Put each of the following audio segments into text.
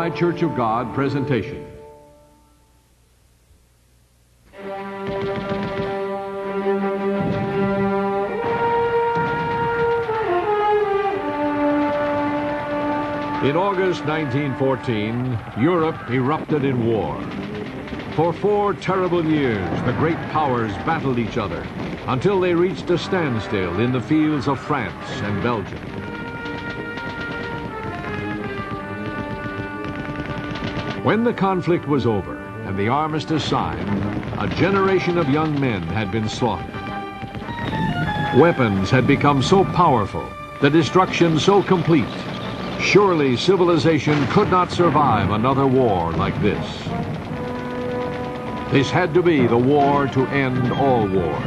Unified Church of God presentation. In August 1914, Europe erupted in war. For 4 terrible years, the great powers battled each other until they reached a standstill in the fields of France and Belgium. When the conflict was over and the armistice signed, a generation of young men had been slaughtered. Weapons had become so powerful, the destruction so complete. Surely civilization could not survive another war like this. This had to be the war to end all wars.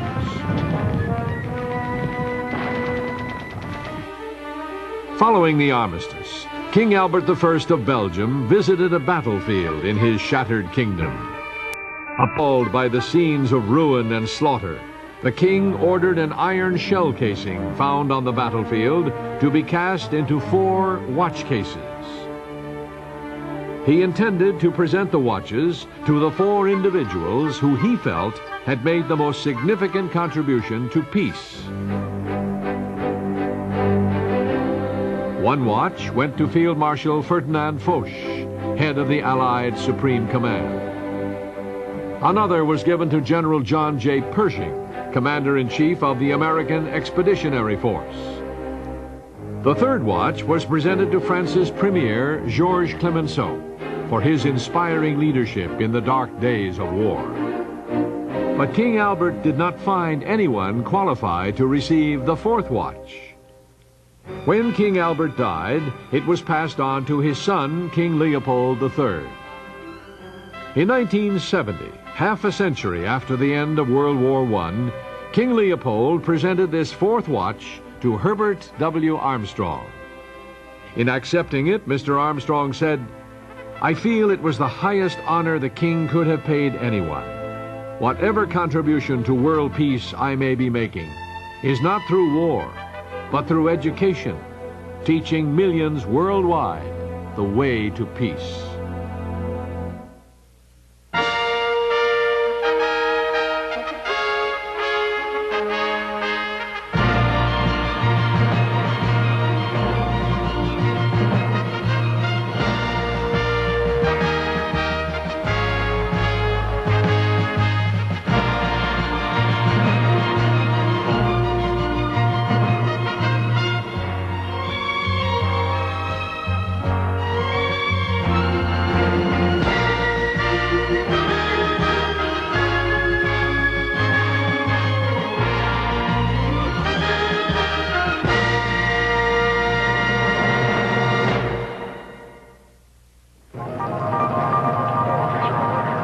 Following the armistice, King Albert I of Belgium visited a battlefield in his shattered kingdom. Appalled by the scenes of ruin and slaughter, the king ordered an iron shell casing found on the battlefield to be cast into 4 watch cases. He intended to present the watches to the 4 individuals who he felt had made the most significant contribution to peace. One watch went to Field Marshal Ferdinand Foch, head of the Allied Supreme Command. Another was given to General John J. Pershing, Commander-in-Chief of the American Expeditionary Force. The 3rd watch was presented to France's Premier, Georges Clemenceau, for his inspiring leadership in the dark days of war. But King Albert did not find anyone qualified to receive the 4th watch. When King Albert died, it was passed on to his son, King Leopold III. In 1970, half a century after the end of World War I, King Leopold presented this 4th watch to Herbert W. Armstrong. In accepting it, Mr. Armstrong said, "I feel it was the highest honor the king could have paid anyone. Whatever contribution to world peace I may be making is not through war, but through education, teaching millions worldwide the way to peace."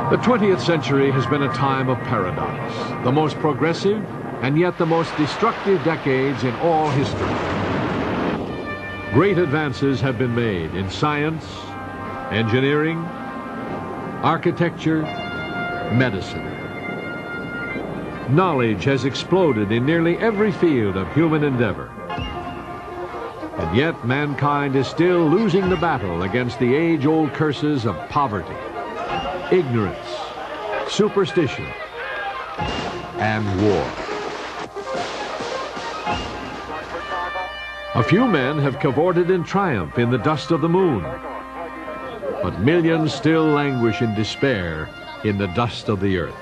The 20th century has been a time of paradox, the most progressive and yet the most destructive decades in all history. Great advances have been made in science, engineering, architecture, medicine. Knowledge has exploded in nearly every field of human endeavor. And yet mankind is still losing the battle against the age-old curses of poverty, ignorance, superstition, and war. A few men have cavorted in triumph in the dust of the moon, but millions still languish in despair in the dust of the earth.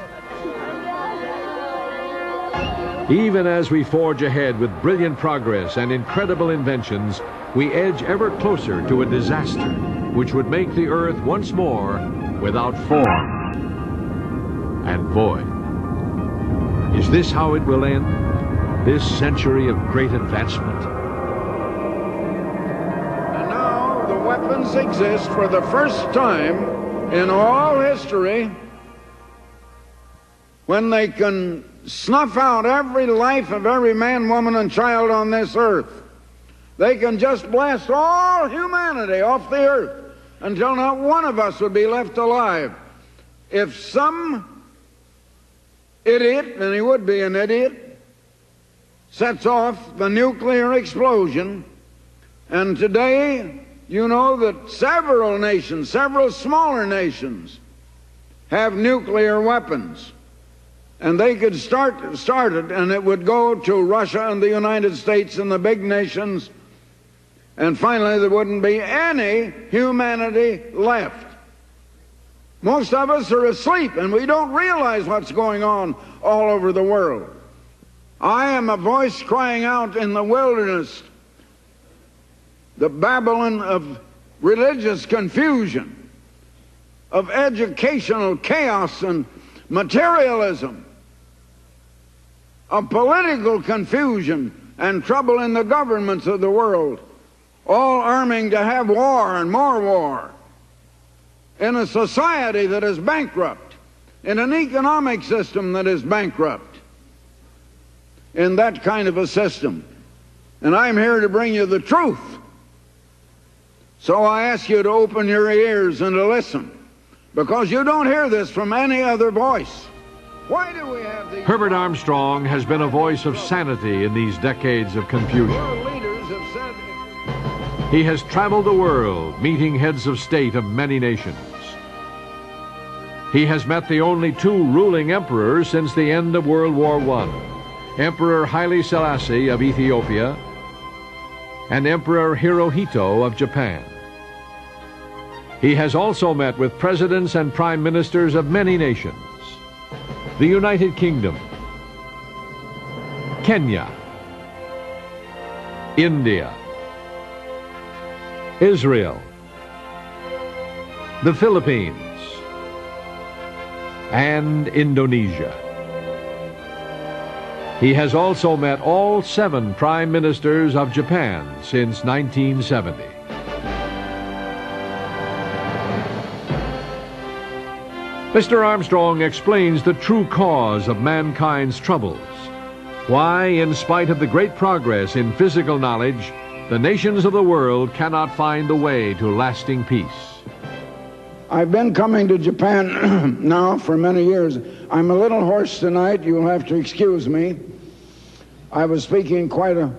Even as we forge ahead with brilliant progress and incredible inventions, we edge ever closer to a disaster which would make the earth once more without form and void. Is this how it will end? This century of great advancement? And now the weapons exist for the first time in all history when they can snuff out every life of every man, woman, and child on this earth. They can just blast all humanity off the earth until not one of us would be left alive. If some idiot, and he would be an idiot, sets off the nuclear explosion, and today you know that several nations, several smaller nations, have nuclear weapons. And they could start it, and it would go to Russia and the United States and the big nations, and finally there wouldn't be any humanity left. Most of us are asleep, and we don't realize what's going on all over the world. I am a voice crying out in the wilderness, the Babylon of religious confusion, of educational chaos and materialism, of political confusion and trouble in the governments of the world, all arming to have war and more war, in a society that is bankrupt, in an economic system that is bankrupt, in that kind of a system. And I'm here to bring you the truth. So I ask you to open your ears and to listen, because you don't hear this from any other voice. Why do we have these... Herbert Armstrong has been a voice of sanity in these decades of confusion. World leaders have said... He has traveled the world, meeting heads of state of many nations. He has met the only two ruling emperors since the end of World War I, Emperor Haile Selassie of Ethiopia and Emperor Hirohito of Japan. He has also met with presidents and prime ministers of many nations: the United Kingdom, Kenya, India, Israel, the Philippines, and Indonesia. He has also met all 7 prime ministers of Japan since 1970. Mr. Armstrong explains the true cause of mankind's troubles, why, in spite of the great progress in physical knowledge, the nations of the world cannot find the way to lasting peace. I've been coming to Japan now for many years. I'm a little hoarse tonight. You'll have to excuse me. I was speaking quite a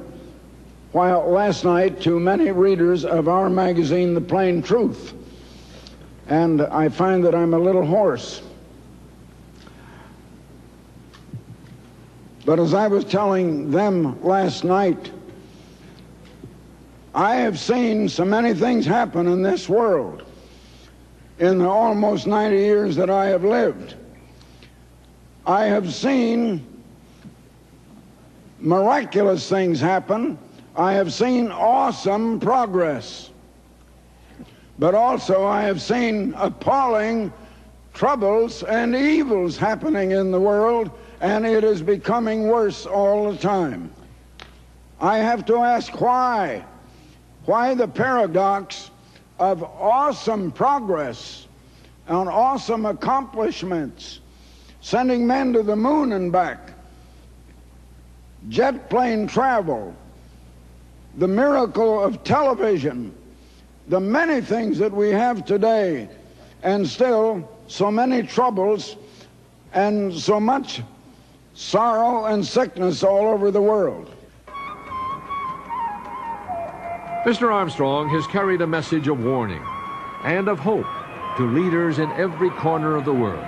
while last night to many readers of our magazine, The Plain Truth, and I find that I'm a little hoarse. But as I was telling them last night, I have seen so many things happen in this world in the almost 90 years that I have lived. I have seen miraculous things happen. I have seen awesome progress. But also I have seen appalling troubles and evils happening in the world, and it is becoming worse all the time. I have to ask why. Why the paradox of awesome progress and awesome accomplishments, sending men to the moon and back, jet plane travel, the miracle of television, the many things that we have today, and still so many troubles and so much sorrow and sickness all over the world. Mr. Armstrong has carried a message of warning and of hope to leaders in every corner of the world.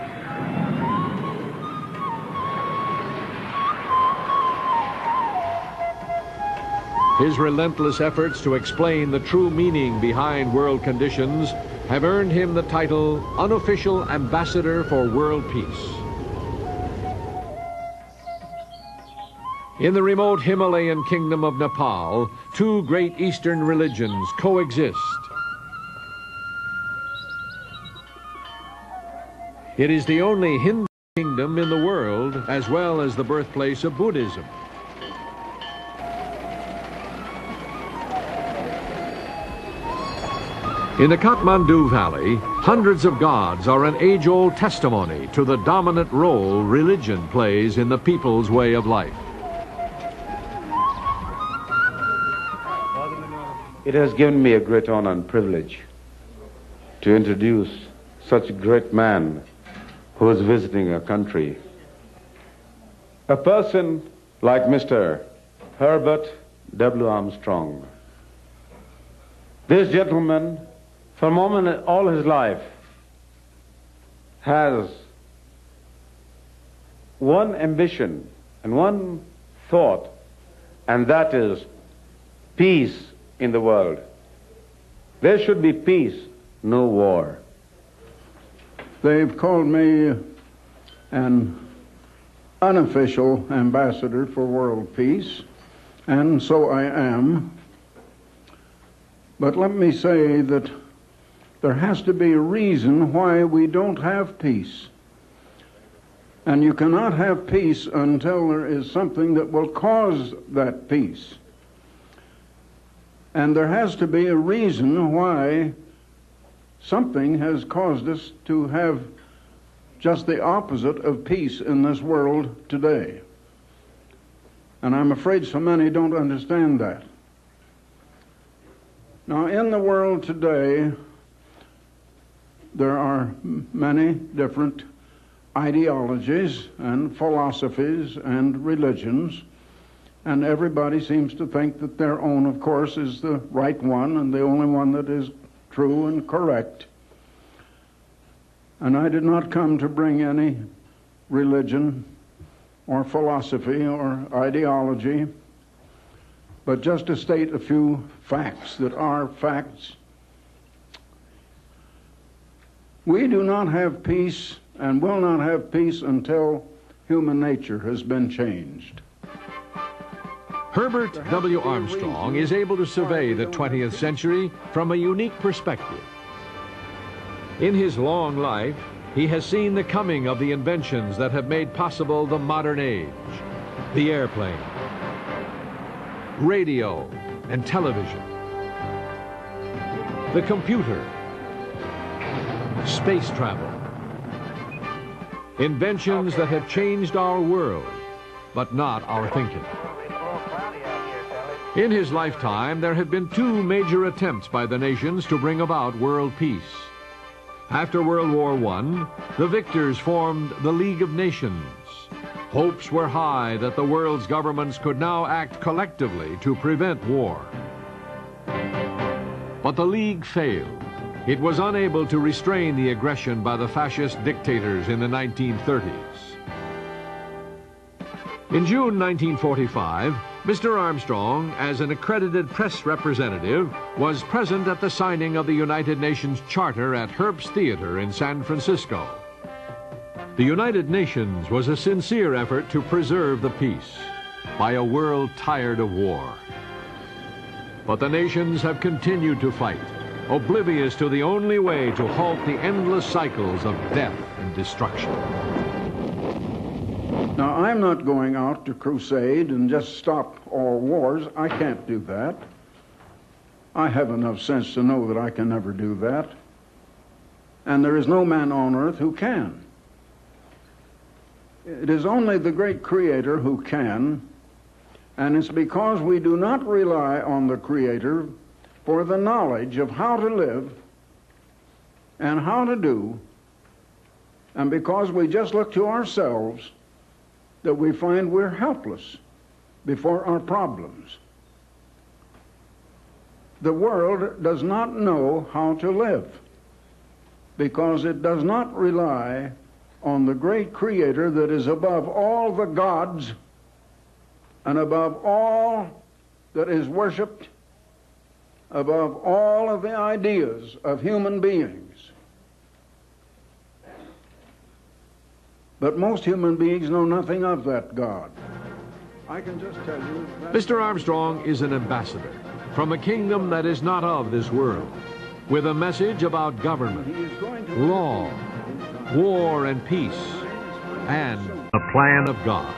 His relentless efforts to explain the true meaning behind world conditions have earned him the title Unofficial Ambassador for World Peace. In the remote Himalayan kingdom of Nepal, 2 great Eastern religions coexist. It is the only Hindu kingdom in the world, as well as the birthplace of Buddhism. In the Kathmandu Valley, hundreds of gods are an age-old testimony to the dominant role religion plays in the people's way of life. It has given me a great honor and privilege to introduce such a great man who is visiting our country. A person like Mr. Herbert W. Armstrong. This gentleman, from all his life, has one ambition and one thought, and that is peace in the world. There should be peace, no war. They've called me an unofficial ambassador for world peace, and so I am. But let me say that there has to be a reason why we don't have peace. And you cannot have peace until there is something that will cause that peace. And there has to be a reason why something has caused us to have just the opposite of peace in this world today. And I'm afraid so many don't understand that. Now, in the world today, there are many different ideologies and philosophies and religions, and everybody seems to think that their own, of course, is the right one and the only one that is true and correct. And I did not come to bring any religion or philosophy or ideology, but just to state a few facts that are facts. We do not have peace and will not have peace until human nature has been changed. Herbert W. Armstrong is able to survey the 20th century from a unique perspective. In his long life, he has seen the coming of the inventions that have made possible the modern age: the airplane, radio and television, the computer, space travel. Inventions that have changed our world, but not our thinking. In his lifetime, there have been two major attempts by the nations to bring about world peace. After World War I, the victors formed the League of Nations. Hopes were high that the world's governments could now act collectively to prevent war. But the League failed. It was unable to restrain the aggression by the fascist dictators in the 1930s. In June 1945, Mr. Armstrong, as an accredited press representative, was present at the signing of the United Nations Charter at Herbst Theater in San Francisco. The United Nations was a sincere effort to preserve the peace by a world tired of war. But the nations have continued to fight, oblivious to the only way to halt the endless cycles of death and destruction. Now, I'm not going out to crusade and just stop all wars. I can't do that. I have enough sense to know that I can never do that. And there is no man on earth who can. It is only the great Creator who can, and it's because we do not rely on the Creator for the knowledge of how to live and how to do, and because we just look to ourselves, that we find we're helpless before our problems. The world does not know how to live because it does not rely on the great Creator that is above all the gods and above all that is worshipped, above all of the ideas of human beings. But most human beings know nothing of that God. I can just tell you that Mr. Armstrong is an ambassador from a kingdom that is not of this world, with a message about government, law, war and peace, and the plan of God.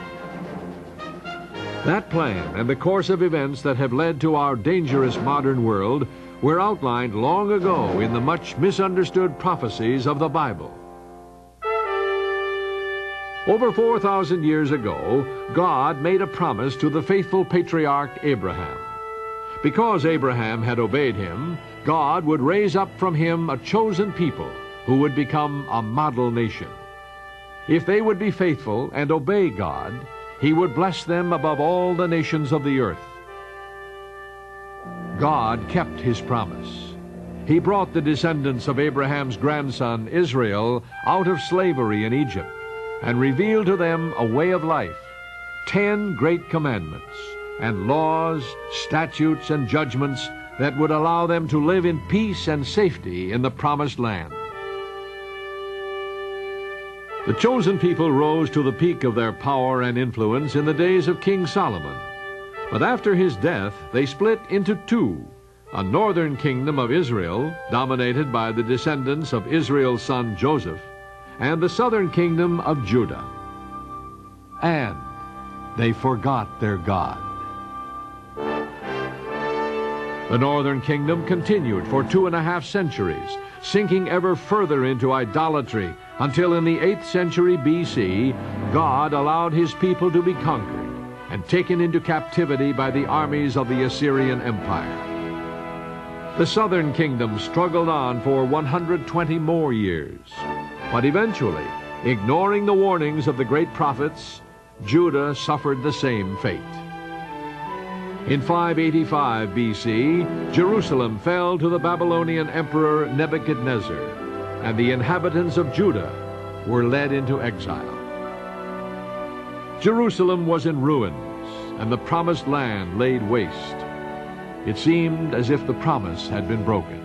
That plan and the course of events that have led to our dangerous modern world were outlined long ago in the much misunderstood prophecies of the Bible. Over 4,000 years ago, God made a promise to the faithful patriarch Abraham. Because Abraham had obeyed him, God would raise up from him a chosen people who would become a model nation. If they would be faithful and obey God, He would bless them above all the nations of the earth. God kept his promise. He brought the descendants of Abraham's grandson Israel out of slavery in Egypt and revealed to them a way of life, 10 great commandments, and laws, statutes, and judgments that would allow them to live in peace and safety in the promised land. The chosen people rose to the peak of their power and influence in the days of King Solomon. But after his death, they split into two: a northern kingdom of Israel, dominated by the descendants of Israel's son Joseph, and the southern kingdom of Judah. And they forgot their God. The northern kingdom continued for 2.5 centuries, sinking ever further into idolatry, until in the 8th century B.C., God allowed his people to be conquered and taken into captivity by the armies of the Assyrian Empire. The southern kingdom struggled on for 120 more years, but eventually, ignoring the warnings of the great prophets, Judah suffered the same fate. In 585 B.C., Jerusalem fell to the Babylonian emperor Nebuchadnezzar, and the inhabitants of Judah were led into exile. Jerusalem was in ruins, and the promised land laid waste. It seemed as if the promise had been broken.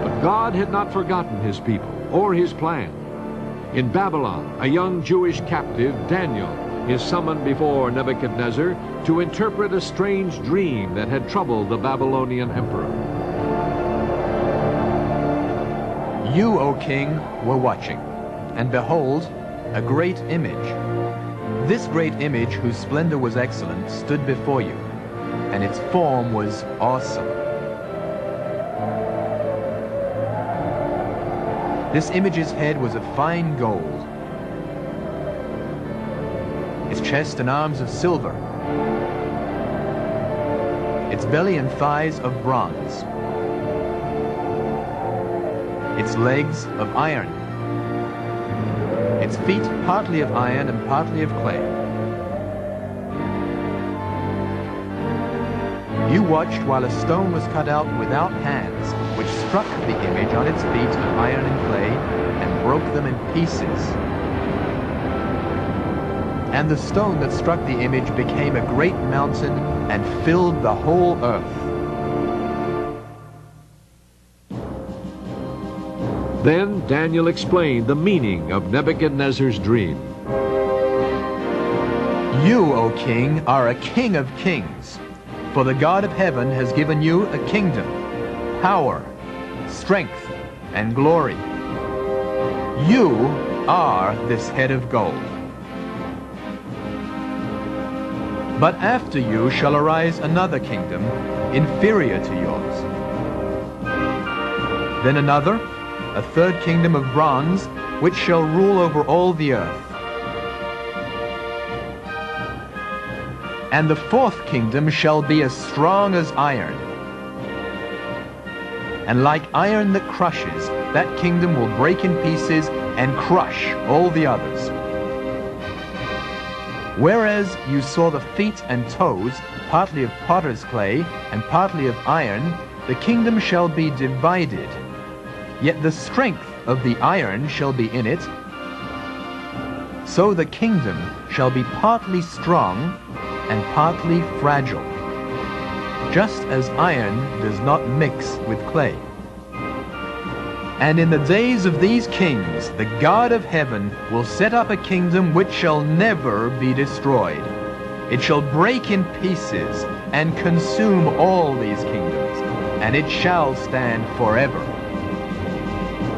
But God had not forgotten his people or his plan. In Babylon, a young Jewish captive, Daniel, is summoned before Nebuchadnezzar to interpret a strange dream that had troubled the Babylonian emperor. You, O king, were watching, and behold, a great image. This great image, whose splendor was excellent, stood before you, and its form was awesome. This image's head was of fine gold, its chest and arms of silver, its belly and thighs of bronze, its legs of iron, its feet partly of iron and partly of clay. You watched while a stone was cut out without hands, which struck the image on its feet of iron and clay and broke them in pieces. And the stone that struck the image became a great mountain and filled the whole earth. Then Daniel explained the meaning of Nebuchadnezzar's dream. You, O king, are a king of kings, for the God of heaven has given you a kingdom, power, strength, and glory. You are this head of gold. But after you shall arise another kingdom, inferior to yours. Then another, a third kingdom of bronze, which shall rule over all the earth. And the fourth kingdom shall be as strong as iron. And like iron that crushes, that kingdom will break in pieces and crush all the others. Whereas you saw the feet and toes, partly of potter's clay and partly of iron, the kingdom shall be divided. Yet the strength of the iron shall be in it. So the kingdom shall be partly strong and partly fragile, just as iron does not mix with clay. And in the days of these kings, the God of heaven will set up a kingdom which shall never be destroyed. It shall break in pieces and consume all these kingdoms, and it shall stand forever.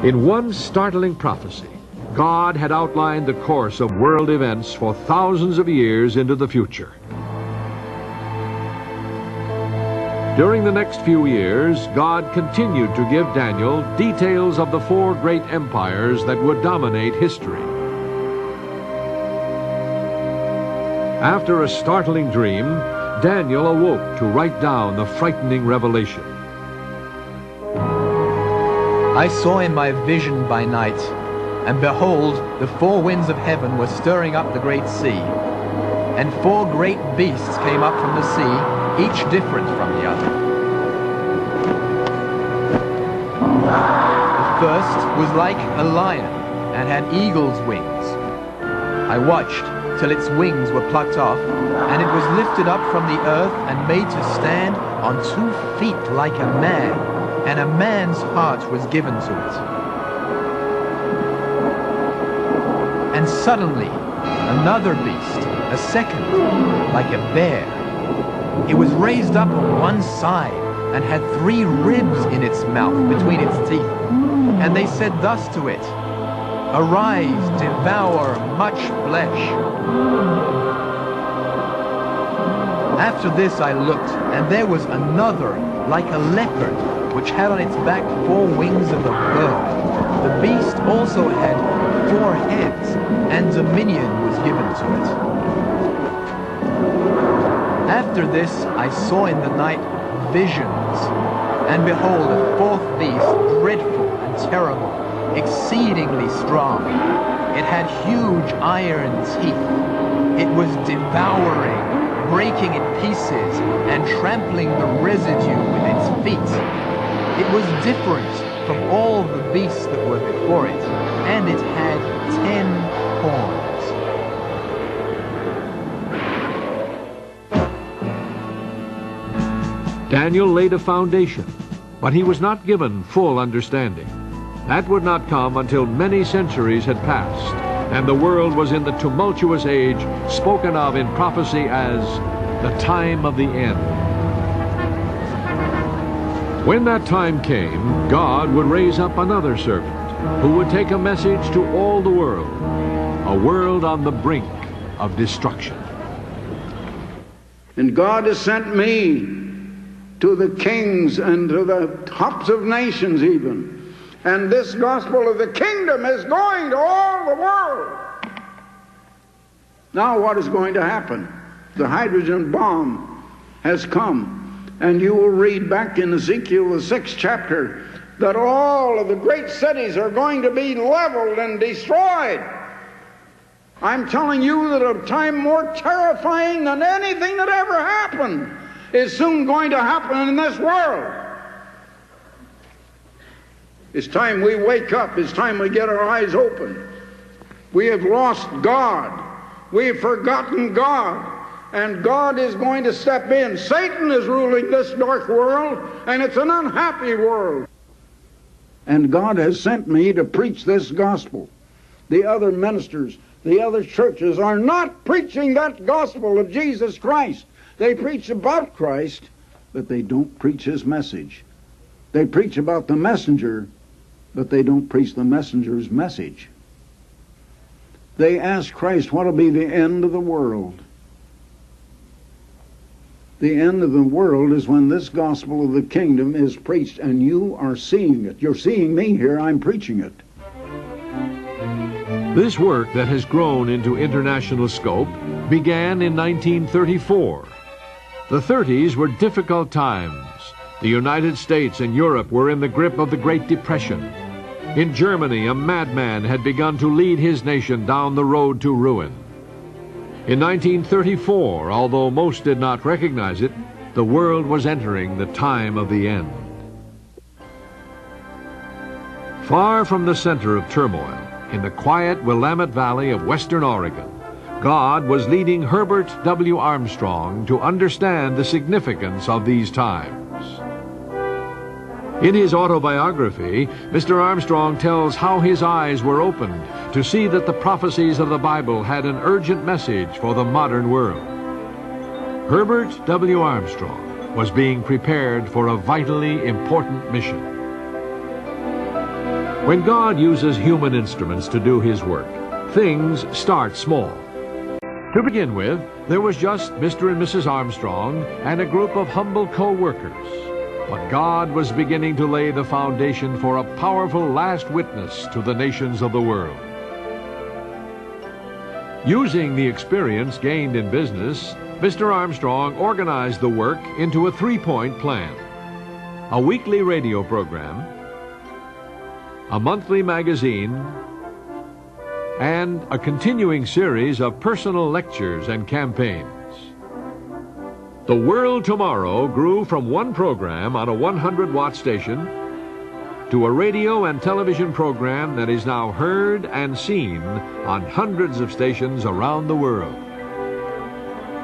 In one startling prophecy, God had outlined the course of world events for thousands of years into the future. During the next few years, God continued to give Daniel details of the 4 great empires that would dominate history. After a startling dream, Daniel awoke to write down the frightening revelation. I saw in my vision by night, and behold, the 4 winds of heaven were stirring up the great sea, and 4 great beasts came up from the sea, each different from the other. The first was like a lion, and had eagle's wings. I watched till its wings were plucked off, and it was lifted up from the earth and made to stand on 2 feet like a man, and a man's heart was given to it. And suddenly another beast, a second, like a bear. It was raised up on one side, and had 3 ribs in its mouth between its teeth. And they said thus to it, Arise, devour much flesh. After this I looked, and there was another, like a leopard, which had on its back 4 wings of a bird. The beast also had 4 heads, and dominion was given to it. After this I saw in the night visions, and behold, a 4th beast, dreadful and terrible, exceedingly strong. It had huge iron teeth. It was devouring, breaking in pieces, and trampling the residue with its feet. It was different from all the beasts that were before it, and it had 10 horns. Daniel laid a foundation, but he was not given full understanding. That would not come until many centuries had passed, and the world was in the tumultuous age spoken of in prophecy as the time of the end. When that time came, God would raise up another servant who would take a message to all the world, a world on the brink of destruction. And God has sent me to the kings and to the tops of nations even. And this gospel of the kingdom is going to all the world. Now what is going to happen? The hydrogen bomb has come. And you will read back in Ezekiel, the 6th chapter, that all of the great cities are going to be leveled and destroyed. I'm telling you that a time more terrifying than anything that ever happened is soon going to happen in this world. It's time we wake up. It's time we get our eyes open. We have lost God. We have forgotten God. And God is going to step in. Satan is ruling this dark world, and it's an unhappy world. And God has sent me to preach this gospel. The other ministers, the other churches are not preaching that gospel of Jesus Christ. They preach about Christ, but they don't preach his message. They preach about the messenger, but they don't preach the messenger's message. They ask Christ what will be the end of the world. The end of the world is when this gospel of the kingdom is preached, and you are seeing it. You're seeing me here, I'm preaching it. This work that has grown into international scope began in 1934. The 30s were difficult times. The United States and Europe were in the grip of the Great Depression. In Germany, a madman had begun to lead his nation down the road to ruin. In 1934, although most did not recognize it, the world was entering the time of the end. Far from the center of turmoil, in the quiet Willamette Valley of western Oregon, God was leading Herbert W. Armstrong to understand the significance of these times. In his autobiography, Mr. Armstrong tells how his eyes were opened to see that the prophecies of the Bible had an urgent message for the modern world. Herbert W. Armstrong was being prepared for a vitally important mission. When God uses human instruments to do his work, things start small. To begin with, there was just Mr. and Mrs. Armstrong and a group of humble co-workers. But God was beginning to lay the foundation for a powerful last witness to the nations of the world. Using the experience gained in business, Mr. Armstrong organized the work into a 3-point plan: a weekly radio program, a monthly magazine, and a continuing series of personal lectures and campaigns. The World Tomorrow grew from one program on a 100-watt station to a radio and television program that is now heard and seen on hundreds of stations around the world.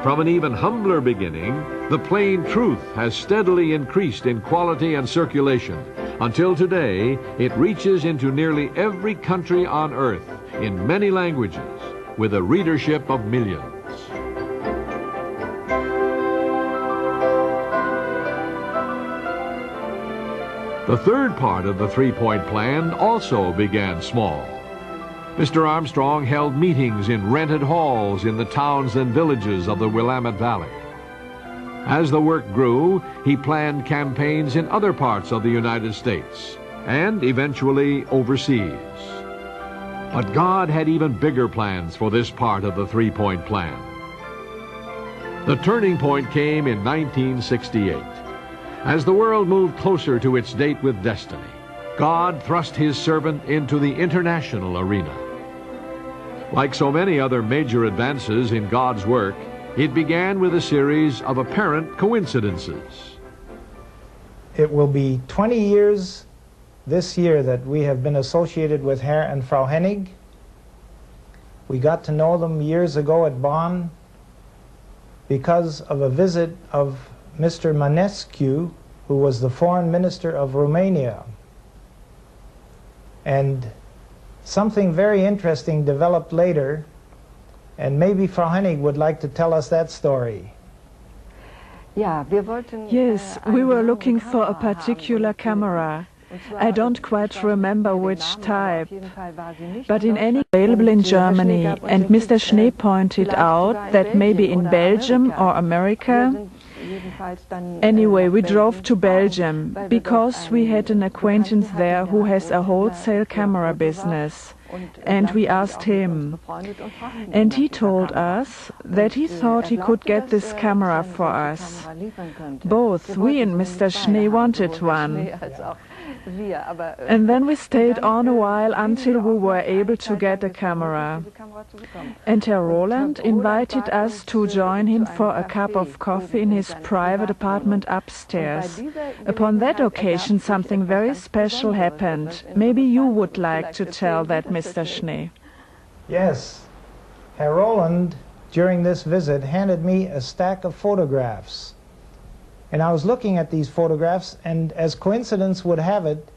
From an even humbler beginning, The Plain Truth has steadily increased in quality and circulation until today it reaches into nearly every country on earth in many languages with a readership of millions. The third part of the three-point plan also began small. Mr. Armstrong held meetings in rented halls in the towns and villages of the Willamette Valley. As the work grew, he planned campaigns in other parts of the United States and eventually overseas. But God had even bigger plans for this part of the three-point plan. The turning point came in 1968. As the world moved closer to its date with destiny, God thrust his servant into the international arena. Like so many other major advances in God's work, it began with a series of apparent coincidences. It will be 20 years this year that we have been associated with Herr and Frau Hennig. We got to know them years ago at Bonn because of a visit of Mr. Manescu, who was the foreign minister of Romania. And something very interesting developed later, and maybe Frau Hennig would like to tell us that story. Yes, we were looking for a particular camera. I don't quite remember which type, but in any available in Germany, and Mr. Schnee pointed out that maybe in Belgium or America. Anyway, we drove to Belgium because we had an acquaintance there who has a wholesale camera business, and we asked him, and he told us that he thought he could get this camera for us. Both we and Mr. Schnee wanted one. And then we stayed on a while until we were able to get a camera. And Herr Roland invited us to join him for a cup of coffee in his private apartment upstairs. Upon that occasion, something very special happened. Maybe you would like to tell that, Mr. Schnee. Yes. Herr Roland, during this visit, handed me a stack of photographs. And I was looking at these photographs, and as coincidence would have it,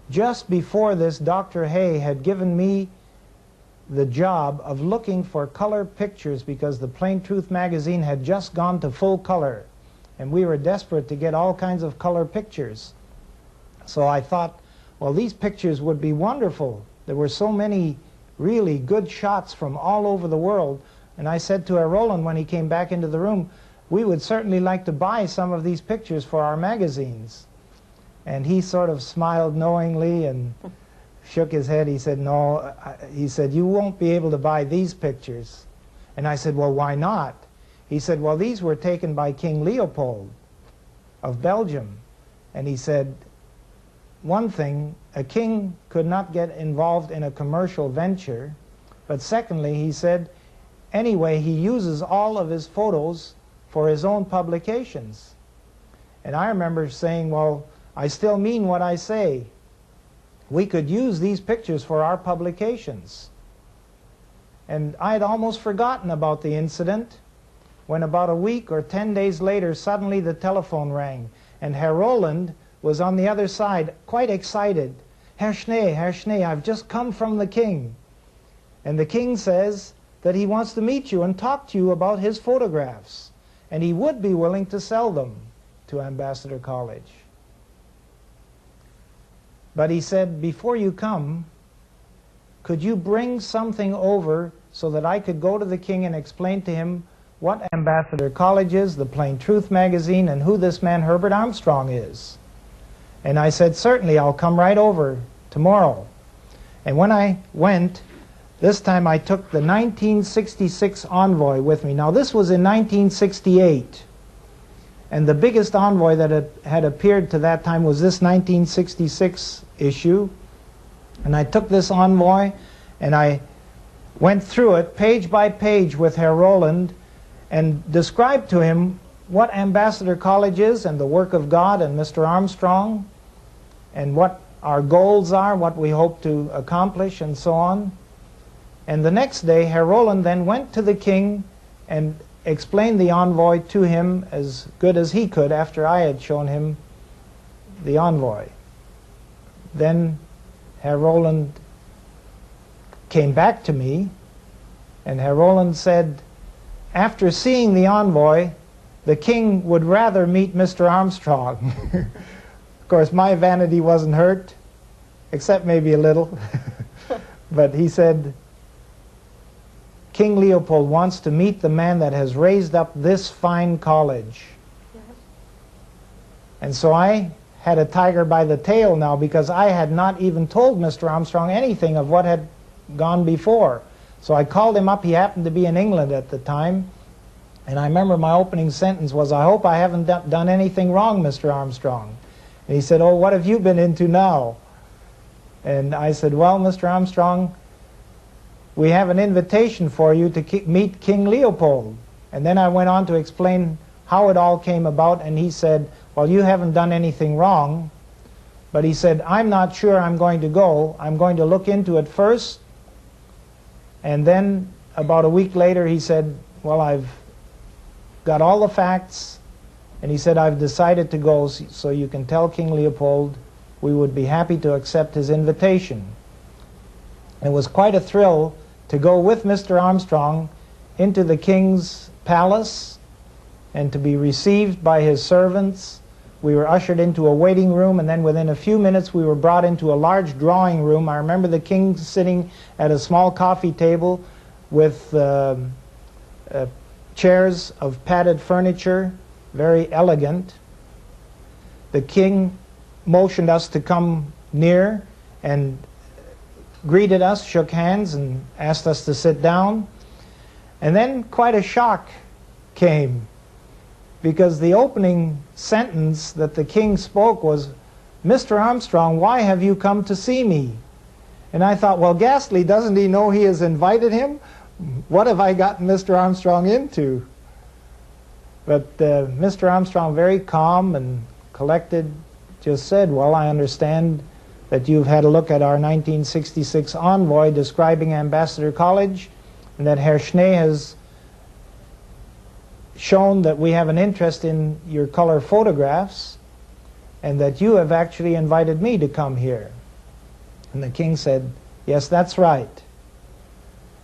just before this, Dr. Hay had given me the job of looking for color pictures because the Plain Truth magazine had just gone to full color, and we were desperate to get all kinds of color pictures. So I thought, well, these pictures would be wonderful. There were so many really good shots from all over the world, and I said to Herr Roland when he came back into the room, we would certainly like to buy some of these pictures for our magazines. And he sort of smiled knowingly and shook his head. He said, no. He said, you won't be able to buy these pictures. And I said, well, why not? He said, well, these were taken by King Leopold of Belgium. And he said, one thing, a king could not get involved in a commercial venture. But secondly, he said, anyway, he uses all of his photos for his own publications. And I remember saying, well, I still mean what I say. We could use these pictures for our publications. And I had almost forgotten about the incident when about a week or 10 days later, suddenly the telephone rang. And Herr Roland was on the other side, quite excited. Herr Schnee, I've just come from the king. And the king says that he wants to meet you and talk to you about his photographs. And he would be willing to sell them to Ambassador College. But he said, before you come, could you bring something over so that I could go to the king and explain to him what Ambassador College is, the Plain Truth magazine, and who this man Herbert Armstrong is? And I said, certainly, I'll come right over tomorrow. And when I went, this time I took the 1966 envoy with me. Now this was in 1968. And the biggest envoy that had appeared to that time was this 1966 issue. And I took this envoy and I went through it page by page with Herr Roland and described to him what Ambassador College is and the work of God and Mr. Armstrong and what our goals are, what we hope to accomplish, and so on. And the next day, Herr Roland then went to the king and explained the envoy to him as good as he could after I had shown him the envoy. Then Herr Roland came back to me, and Herr Roland said, after seeing the envoy, the king would rather meet Mr. Armstrong. Of course, my vanity wasn't hurt, except maybe a little. But he said, King Leopold wants to meet the man that has raised up this fine college. Yes. And so I had a tiger by the tail now, because I had not even told Mr. Armstrong anything of what had gone before. So I called him up. He happened to be in England at the time. And I remember my opening sentence was, I hope I haven't done anything wrong, Mr. Armstrong. And he said, oh, what have you been into now? And I said, well, Mr. Armstrong, we have an invitation for you to meet King Leopold. And then I went on to explain how it all came about, and he said, well, you haven't done anything wrong. But he said, I'm not sure I'm going to go. I'm going to look into it first. And then about a week later he said, well, I've got all the facts. And he said, I've decided to go, so you can tell King Leopold we would be happy to accept his invitation. It was quite a thrill to go with Mr. Armstrong into the king's palace and to be received by his servants. We were ushered into a waiting room, and then within a few minutes we were brought into a large drawing room. I remember the king sitting at a small coffee table with chairs of padded furniture, very elegant. The king motioned us to come near and greeted us, shook hands, and asked us to sit down. And then quite a shock came, because the opening sentence that the king spoke was, Mr. Armstrong, why have you come to see me? And I thought, well, ghastly, doesn't he know he has invited him? What have I gotten Mr. Armstrong into? But Mr. Armstrong, very calm and collected, just said, well, I understand that you've had a look at our 1966 envoy describing Ambassador College, and that Herr Schnee has shown that we have an interest in your color photographs, and that you have actually invited me to come here. And the king said, yes, that's right.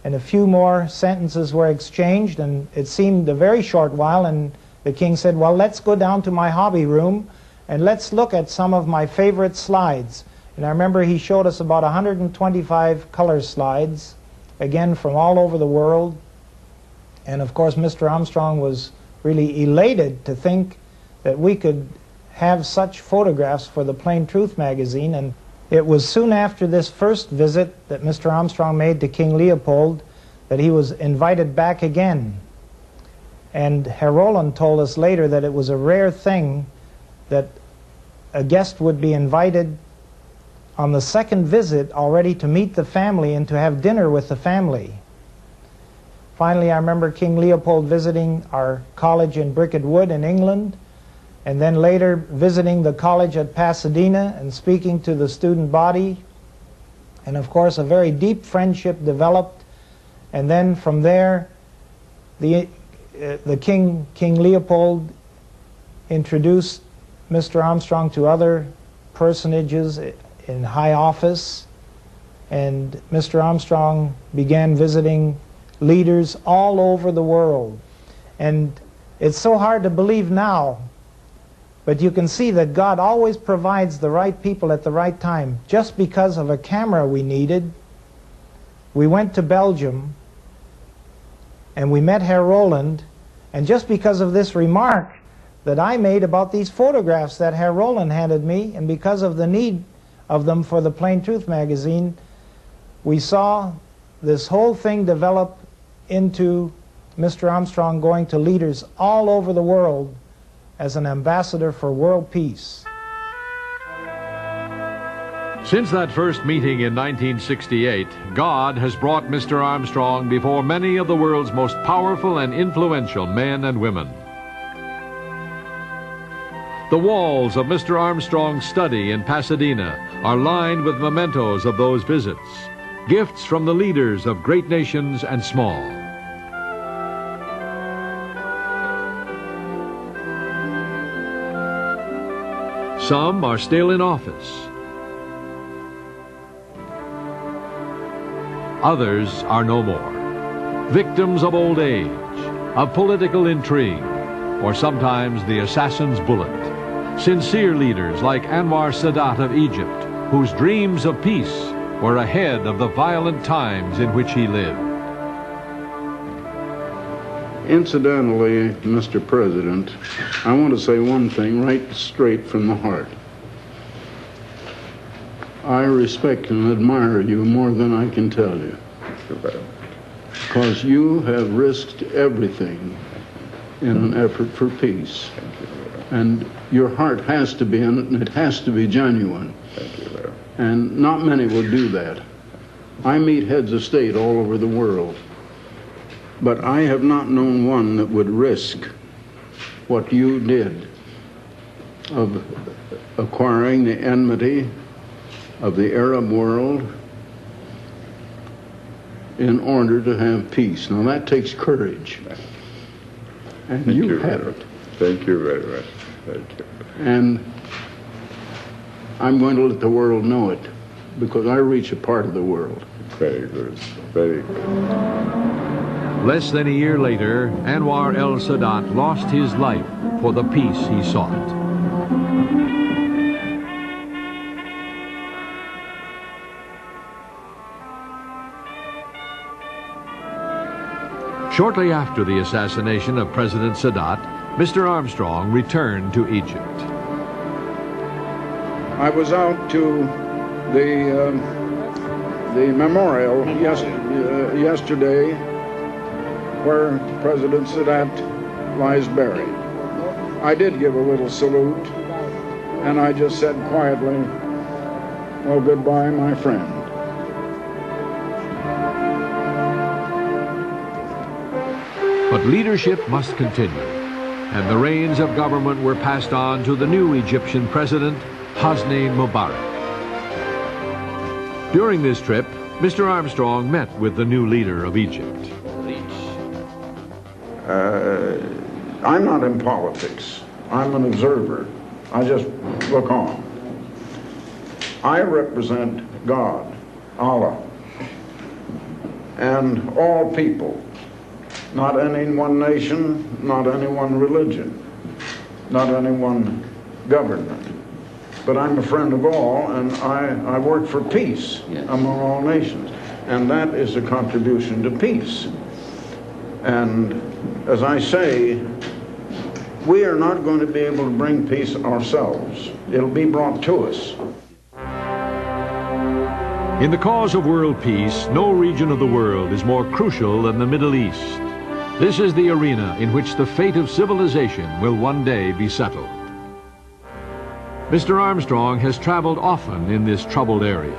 And a few more sentences were exchanged, and it seemed a very short while, and the king said, well, let's go down to my hobby room and let's look at some of my favorite slides. And I remember he showed us about 125 color slides, again from all over the world. And of course Mr. Armstrong was really elated to think that we could have such photographs for the Plain Truth magazine. And it was soon after this first visit that Mr. Armstrong made to King Leopold that he was invited back again. And Herr Roland told us later that it was a rare thing that a guest would be invited on the second visit already to meet the family and to have dinner with the family. Finally, I remember King Leopold visiting our college in Bricket Wood in England, and then later visiting the college at Pasadena and speaking to the student body. And of course, a very deep friendship developed. And then from there, the King Leopold introduced Mr. Armstrong to other personages in high office, and Mr. Armstrong began visiting leaders all over the world. And it's so hard to believe now, but you can see that God always provides the right people at the right time. Just because of a camera we needed, we went to Belgium and we met Herr Roland, and just because of this remark that I made about these photographs that Herr Roland handed me, and because of the need of them for the Plain Truth magazine, we saw this whole thing develop into Mr. Armstrong going to leaders all over the world as an ambassador for world peace. Since that first meeting in 1968, God has brought Mr. Armstrong before many of the world's most powerful and influential men and women. The walls of Mr. Armstrong's study in Pasadena are lined with mementos of those visits, gifts from the leaders of great nations and small. Some are still in office. Others are no more, victims of old age, of political intrigue, or sometimes the assassin's bullet. Sincere leaders like Anwar Sadat of Egypt, whose dreams of peace were ahead of the violent times in which he lived. Incidentally, Mr. President, I want to say one thing right straight from the heart. I respect and admire you more than I can tell you. Because you have risked everything in an effort for peace. And your heart has to be in it, and it has to be genuine. And not many will do that. I meet heads of state all over the world, but I have not known one that would risk what you did of acquiring the enmity of the Arab world in order to have peace. Now that takes courage, and you had it. Thank you very much. Thank you. And I'm going to let the world know it, because I reach a part of the world. Very good. Very good. Less than a year later, Anwar el-Sadat lost his life for the peace he sought. Shortly after the assassination of President Sadat, Mr. Armstrong returned to Egypt. I was out to the memorial yesterday where President Sadat lies buried. I did give a little salute, and I just said quietly, well, goodbye, my friend. But leadership must continue, and the reins of government were passed on to the new Egyptian president, Hosni Mubarak. During this trip, Mr. Armstrong met with the new leader of Egypt. I'm not in politics. I'm an observer. I just look on. I represent God, Allah, and all people. Not any one nation, not any one religion, not any one government. But I'm a friend of all, and I work for peace among all nations. And that is a contribution to peace. And as I say, we are not going to be able to bring peace ourselves. It'll be brought to us. In the cause of world peace, no region of the world is more crucial than the Middle East. This is the arena in which the fate of civilization will one day be settled. Mr. Armstrong has traveled often in this troubled area.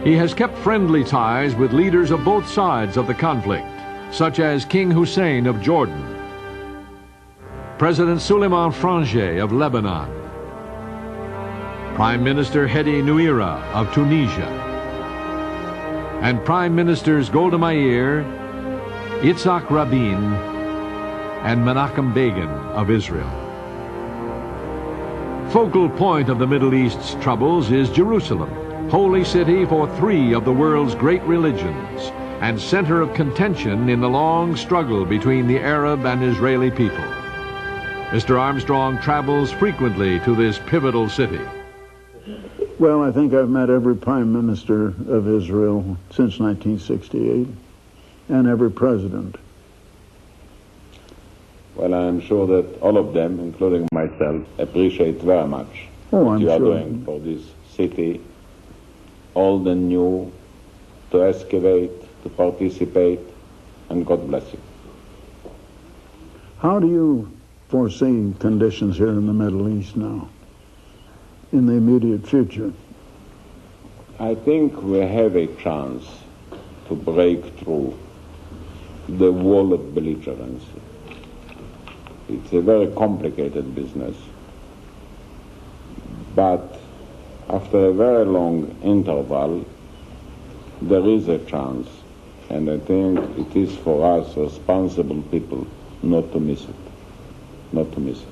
He has kept friendly ties with leaders of both sides of the conflict, such as King Hussein of Jordan, President Suleiman Frangieh of Lebanon, Prime Minister Hedi Nouira of Tunisia, and Prime Ministers Golda Meir, Yitzhak Rabin, and Menachem Begin of Israel. Focal point of the Middle East's troubles is Jerusalem, holy city for three of the world's great religions, and center of contention in the long struggle between the Arab and Israeli people. Mr. Armstrong travels frequently to this pivotal city. Well, I think I've met every prime minister of Israel since 1968, and every president. Well, I'm sure that all of them, including myself, appreciate very much what you are doing for this city, old and new, to excavate, to participate, and God bless you. How do you foresee conditions here in the Middle East now, in the immediate future? I think we have a chance to break through the wall of belligerency. It's a very complicated business, but after a very long interval, there is a chance, and I think it is for us responsible people not to miss it. Not to miss it.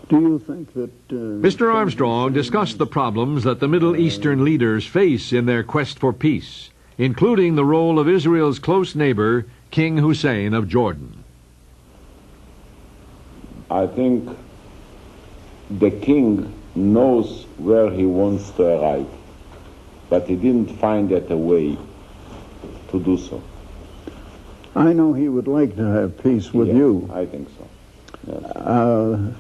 Do you think that... Mr. Armstrong discussed the problems that the Middle Eastern leaders face in their quest for peace, including the role of Israel's close neighbor, King Hussein of Jordan. I think the king knows where he wants to arrive, but he didn't find yet a way to do so. I know he would like to have peace with you. I think so. Yes.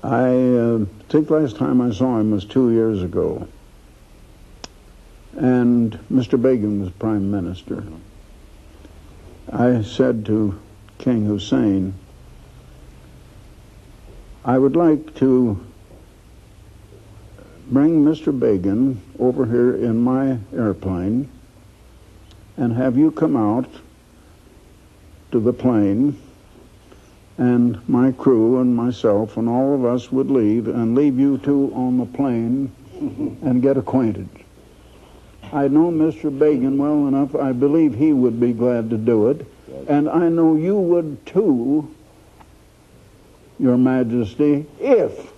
I think last time I saw him was 2 years ago, and Mr. Begin was Prime Minister. I said to King Hussein, I would like to bring Mr. Begin over here in my airplane and have you come out to the plane, and my crew and myself and all of us would leave and leave you two on the plane and get acquainted. I know Mr. Begin well enough. I believe he would be glad to do it. And I know you would too, Your Majesty, if.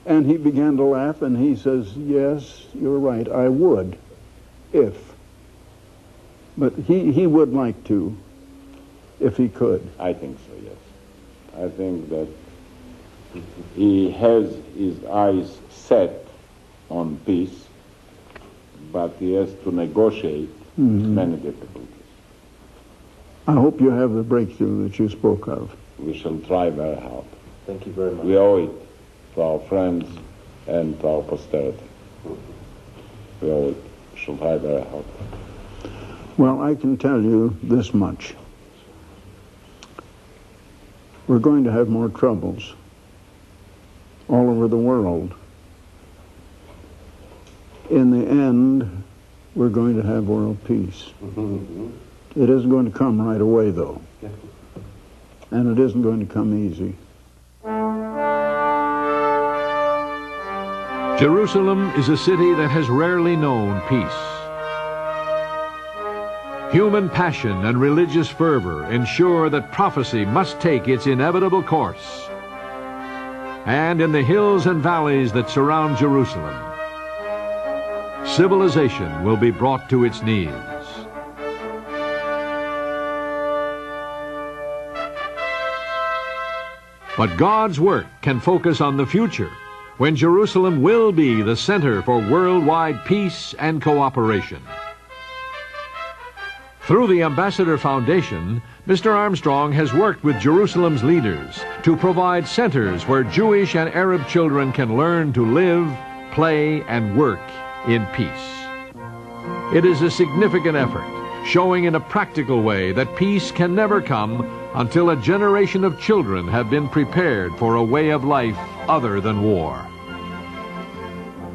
And he began to laugh and he says, yes, you're right, I would, if. But he would like to, if he could. I think so, yes. I think that he has his eyes set on peace, but he has to negotiate many difficulties. I hope you have the breakthrough that you spoke of. We shall try very hard. Thank you very much. We owe it to our friends and to our posterity. We owe it. We shall try very hard. Well, I can tell you this much. We're going to have more troubles all over the world. In the end, we're going to have world peace. It isn't going to come right away, though. And it isn't going to come easy. Jerusalem is a city that has rarely known peace. Human passion and religious fervor ensure that prophecy must take its inevitable course. And in the hills and valleys that surround Jerusalem, civilization will be brought to its knees. But God's work can focus on the future, when Jerusalem will be the center for worldwide peace and cooperation. Through the Ambassador Foundation, Mr. Armstrong has worked with Jerusalem's leaders to provide centers where Jewish and Arab children can learn to live, play, and work in peace. It is a significant effort, showing in a practical way that peace can never come until a generation of children have been prepared for a way of life other than war.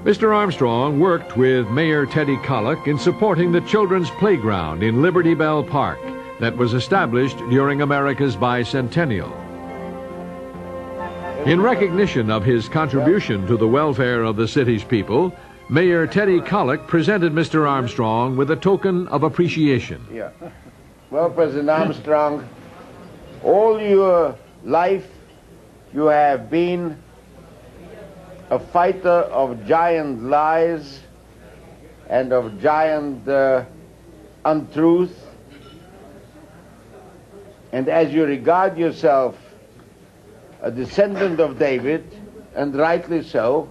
Mr. Armstrong worked with Mayor Teddy Kollek in supporting the children's playground in Liberty Bell Park that was established during America's bicentennial. In recognition of his contribution to the welfare of the city's people, Mayor Teddy Kollek presented Mr. Armstrong with a token of appreciation. Yeah. Well, President Armstrong, all your life you have been a fighter of giant lies and of giant untruth. And as you regard yourself a descendant of David, and rightly so,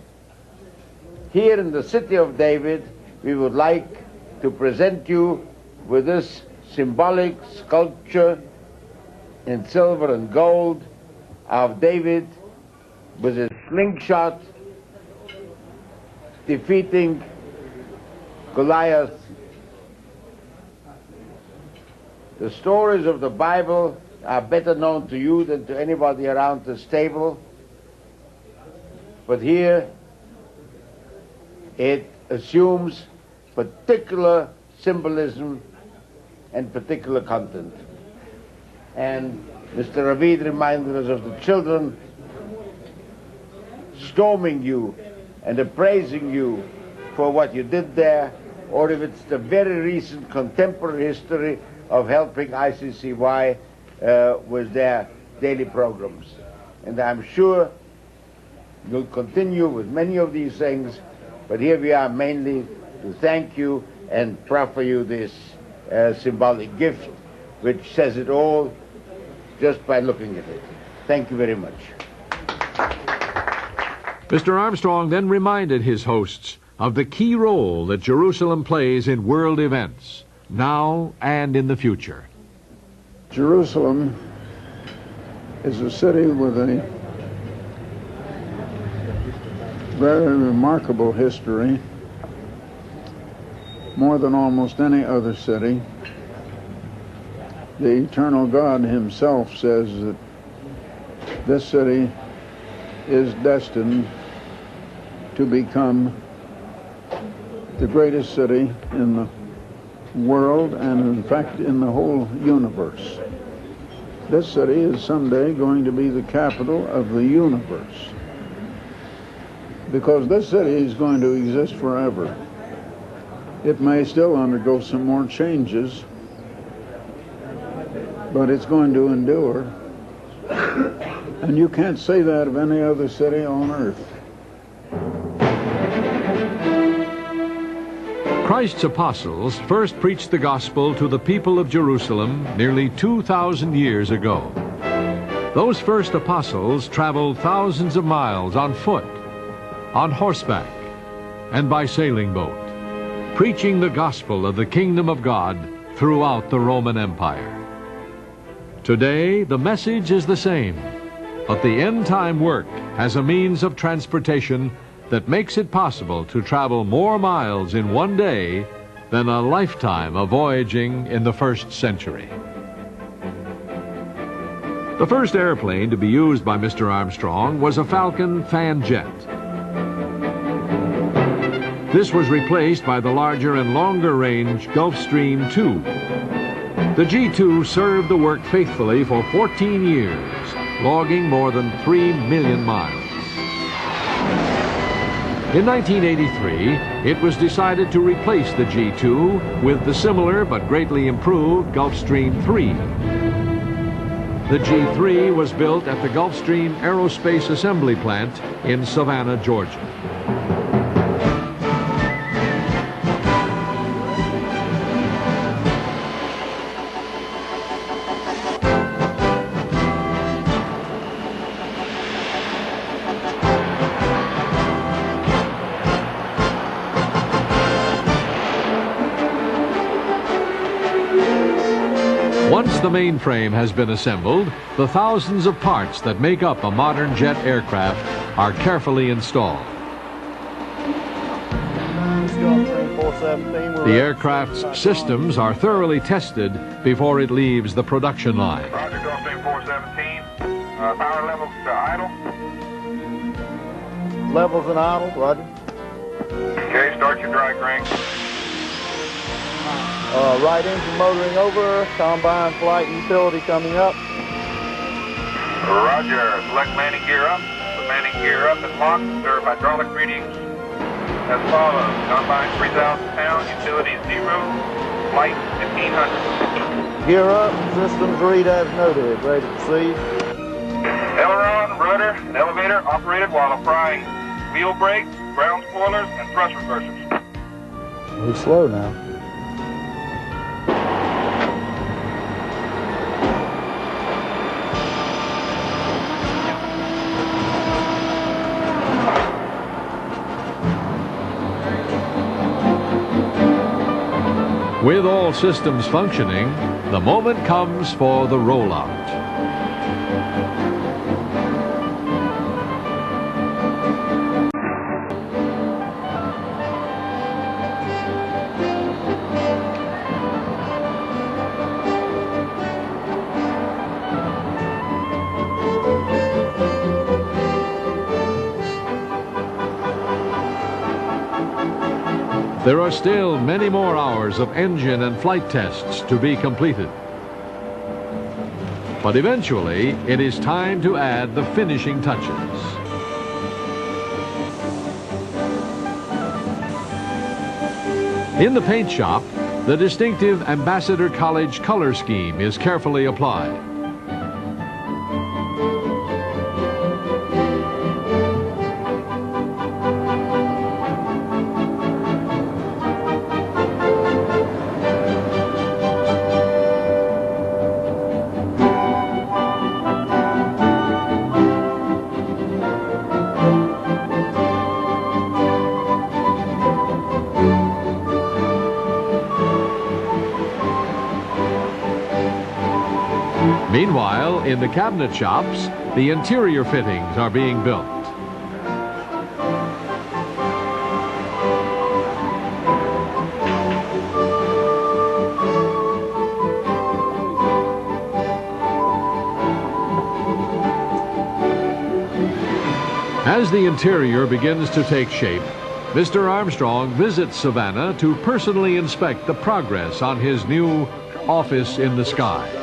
here in the city of David, we would like to present you with this symbolic sculpture in silver and gold of David with his slingshot defeating Goliath. The stories of the Bible are better known to you than to anybody around this table. But here it assumes particular symbolism and particular content. And Mr. Ravid reminded us of the children storming you and appraising you for what you did there, or if it's the very recent contemporary history of helping ICCY with their daily programs. And I'm sure you'll continue with many of these things, but here we are mainly to thank you and proffer you this symbolic gift, which says it all just by looking at it. Thank you very much. Mr. Armstrong then reminded his hosts of the key role that Jerusalem plays in world events, now and in the future. Jerusalem is a city with a very remarkable history, more than almost any other city. The eternal God himself says that this city is destined to become the greatest city in the world and in fact in the whole universe. This city is someday going to be the capital of the universe, because this city is going to exist forever. It may still undergo some more changes, but it's going to endure. And you can't say that of any other city on earth. Christ's apostles first preached the gospel to the people of Jerusalem nearly 2,000 years ago. Those first apostles traveled thousands of miles on foot, on horseback, and by sailing boat, preaching the gospel of the kingdom of God throughout the Roman Empire. Today, the message is the same, but the end-time work has a means of transportation that makes it possible to travel more miles in one day than a lifetime of voyaging in the first century. The first airplane to be used by Mr. Armstrong was a Falcon fan jet. This was replaced by the larger and longer range Gulfstream II. The G2 served the work faithfully for 14 years, logging more than 3 million miles. In 1983, it was decided to replace the G2 with the similar but greatly improved Gulfstream III. The G3 was built at the Gulfstream Aerospace Assembly Plant in Savannah, Georgia. Once the mainframe has been assembled, the thousands of parts that make up a modern jet aircraft are carefully installed. The aircraft's systems are thoroughly tested before it leaves the production line. Roger, Gulfstream 417. Power levels to idle. Levels and idle, roger. Okay, start your dry crank. Right engine motoring over, combine flight and utility coming up. Roger, select landing gear up. The landing gear up is locked. Observe hydraulic readings as follows. Combine 3,000 pounds, utility 0, flight 1,500. Gear up, systems read as noted, ready to proceed. Aileron, rudder, and elevator operated while applying wheel brakes, ground spoilers, and thrust reversers. Move slow now. With all systems functioning, the moment comes for the rollout. There are still many more hours of engine and flight tests to be completed. But eventually, it is time to add the finishing touches. In the paint shop, the distinctive Ambassador College color scheme is carefully applied. Meanwhile, in the cabinet shops, the interior fittings are being built. As the interior begins to take shape, Mr. Armstrong visits Savannah to personally inspect the progress on his new office in the sky.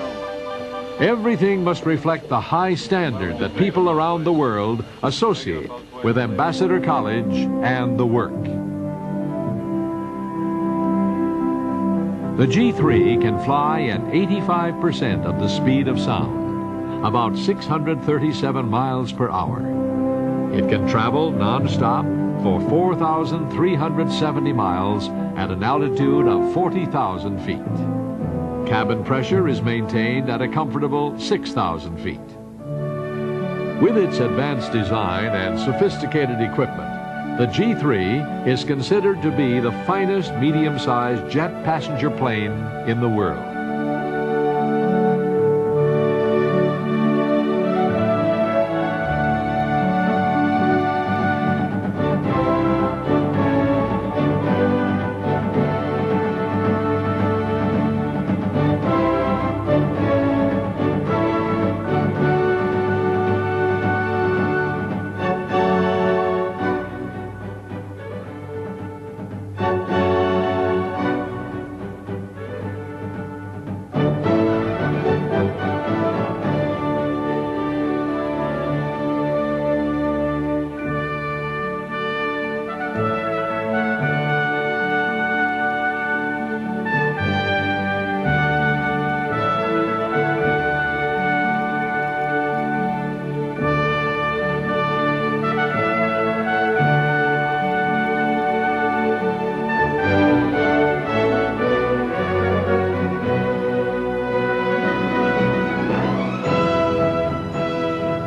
Everything must reflect the high standard that people around the world associate with Ambassador College and the work. The G3 can fly at 85% of the speed of sound, about 637 miles per hour. It can travel non-stop for 4,370 miles at an altitude of 40,000 feet. Cabin pressure is maintained at a comfortable 6,000 feet. With its advanced design and sophisticated equipment, the G3 is considered to be the finest medium-sized jet passenger plane in the world.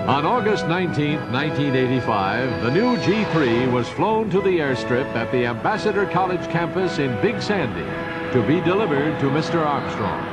On August 19, 1985, the new G3 was flown to the airstrip at the Ambassador College campus in Big Sandy to be delivered to Mr. Armstrong.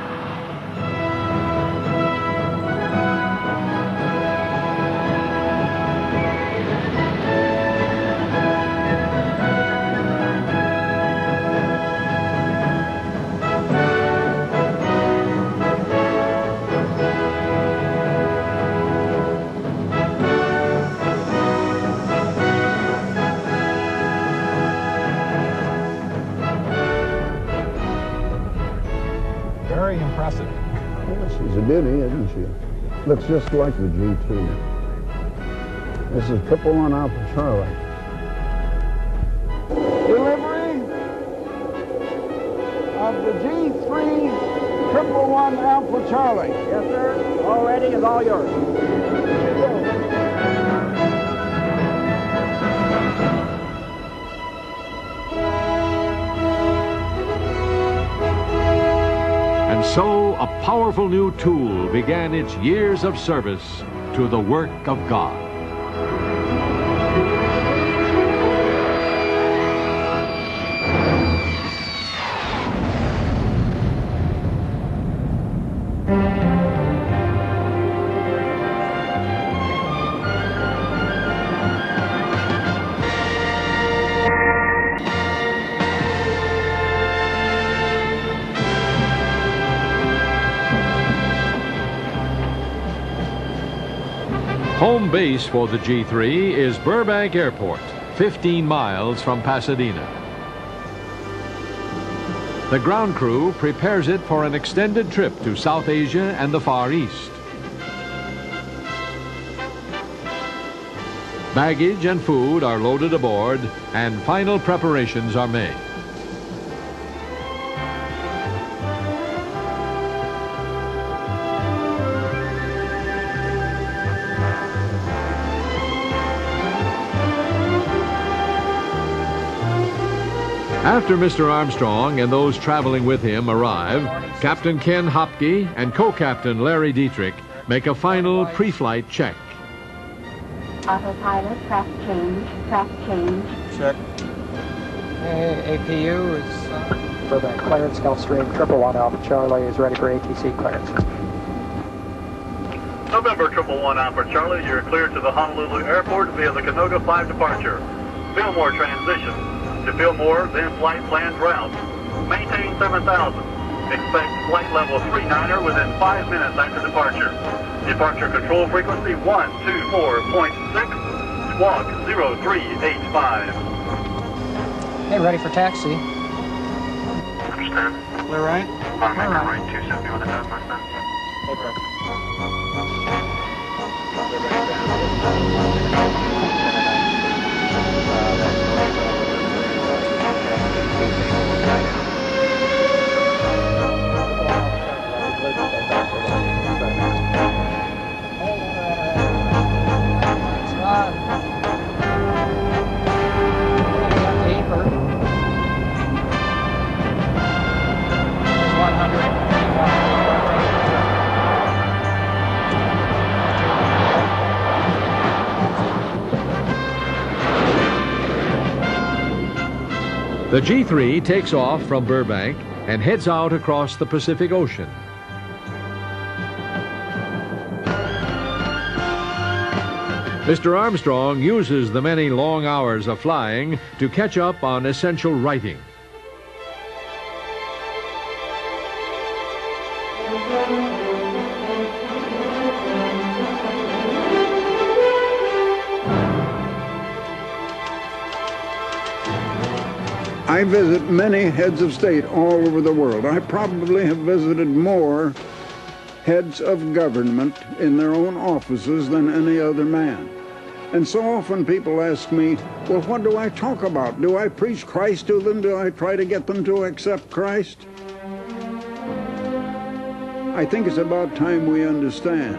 Very impressive. Yes, she's a beauty, isn't she? Looks just like the G2. This is 111 Alpha Charlie. Delivery of the G3 111 Alpha Charlie. Yes, sir. All ready is all yours. And so a powerful new tool began its years of service to the work of God. Home base for the G3 is Burbank Airport, 15 miles from Pasadena. The ground crew prepares it for an extended trip to South Asia and the Far East. Baggage and food are loaded aboard, and final preparations are made. After Mr. Armstrong and those traveling with him arrive, Captain Ken Hopke and co-captain Larry Dietrich make a final pre-flight check. Autopilot, craft change, craft change. Check. APU is Burbank clearance, Gulfstream 111 Alpha Charlie is ready for ATC clearance. November 111 Alpha Charlie, you're cleared to the Honolulu Airport via the Canoga 5 departure. Fillmore transition. To Fillmore, then flight planned route. Maintain 7,000. Expect flight level 39er within 5 minutes after departure. Departure control frequency 124.6, squawk 0385. Hey, ready for taxi. Understand. Clear right? On make a right 270 on the nose, my friend. The G3 takes off from Burbank and heads out across the Pacific Ocean. Mr. Armstrong uses the many long hours of flying to catch up on essential writing. I visit many heads of state all over the world. I probably have visited more heads of government in their own offices than any other man. And so often people ask me, well, what do I talk about? Do I preach Christ to them? Do I try to get them to accept Christ? I think it's about time we understand.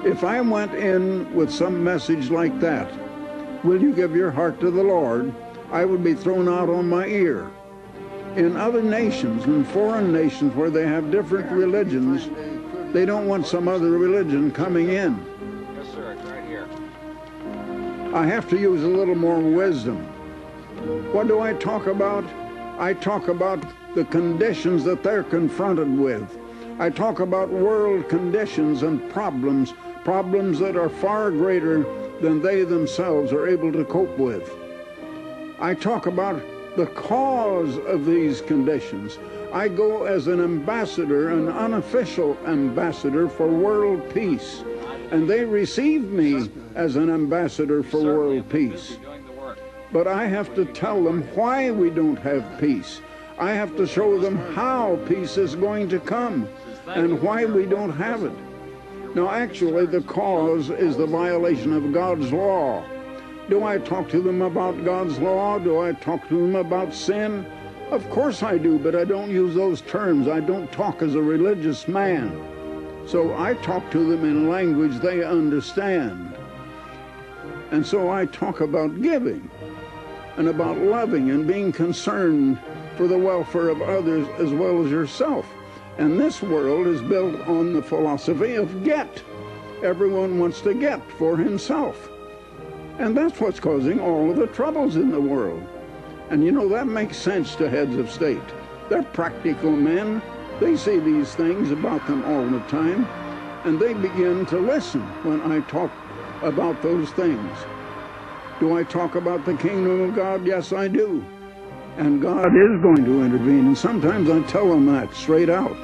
If I went in with some message like that, will you give your heart to the Lord? I would be thrown out on my ear. In other nations, in foreign nations where they have different religions, they don't want some other religion coming in. Yes, sir, it's right here. I have to use a little more wisdom. What do I talk about? I talk about the conditions that they're confronted with. I talk about world conditions and problems that are far greater than they themselves are able to cope with. I talk about the cause of these conditions. I go as an ambassador, an unofficial ambassador for world peace, and they receive me as an ambassador for world peace. But I have to tell them why we don't have peace. I have to show them how peace is going to come and why we don't have it. Now, actually, the cause is the violation of God's law. Do I talk to them about God's law? Do I talk to them about sin? Of course I do, but I don't use those terms. I don't talk as a religious man. So I talk to them in language they understand. And so I talk about giving and about loving and being concerned for the welfare of others as well as yourself. And this world is built on the philosophy of get. Everyone wants to get for himself. And that's what's causing all of the troubles in the world. And you know, that makes sense to heads of state. They're practical men. They see these things about them all the time, and they begin to listen when I talk about those things. Do I talk about the kingdom of God? Yes, I do. And God is going to intervene, and sometimes I tell them that straight out.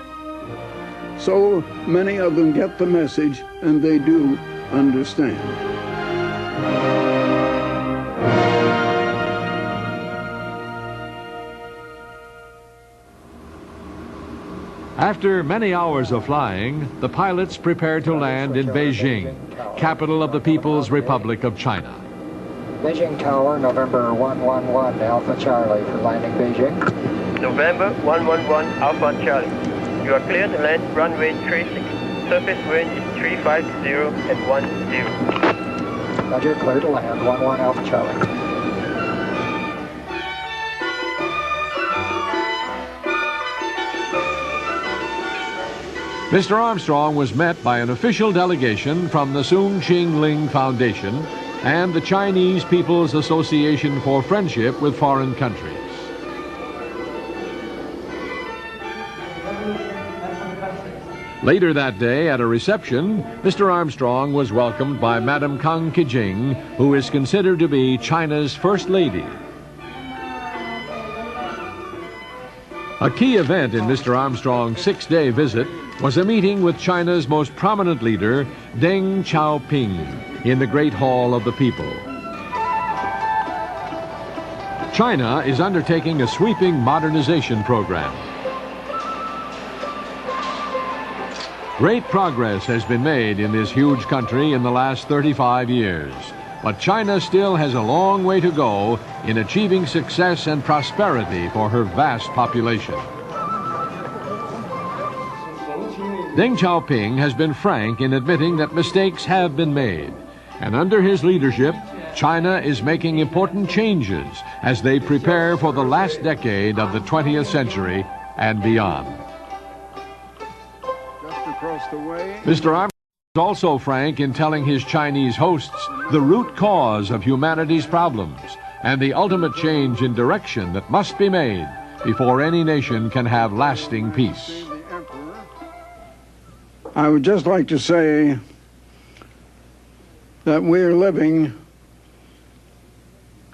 So many of them get the message, and they do understand. After many hours of flying, the pilots prepared to land in Beijing, capital of the People's Republic of China. Beijing Tower, November 111 Alpha Charlie for landing Beijing. November 111 Alpha Charlie. You are clear to land runway 36. Surface wind is 350 at 10. Roger, clear to land 11 Alpha Charlie. Mr. Armstrong was met by an official delegation from the Soon Ching Ling Foundation and the Chinese People's Association for Friendship with Foreign Countries. Later that day, at a reception, Mr. Armstrong was welcomed by Madam Kang Kijing, who is considered to be China's First Lady. A key event in Mr. Armstrong's 6-day visit was a meeting with China's most prominent leader, Deng Xiaoping, in the Great Hall of the People. China is undertaking a sweeping modernization program. Great progress has been made in this huge country in the last 35 years, but China still has a long way to go in achieving success and prosperity for her vast population. Deng Xiaoping has been frank in admitting that mistakes have been made, and under his leadership, China is making important changes as they prepare for the last decade of the 20th century and beyond. Just across the way. Mr. Armstrong is also frank in telling his Chinese hosts the root cause of humanity's problems and the ultimate change in direction that must be made before any nation can have lasting peace. I would just like to say that we're living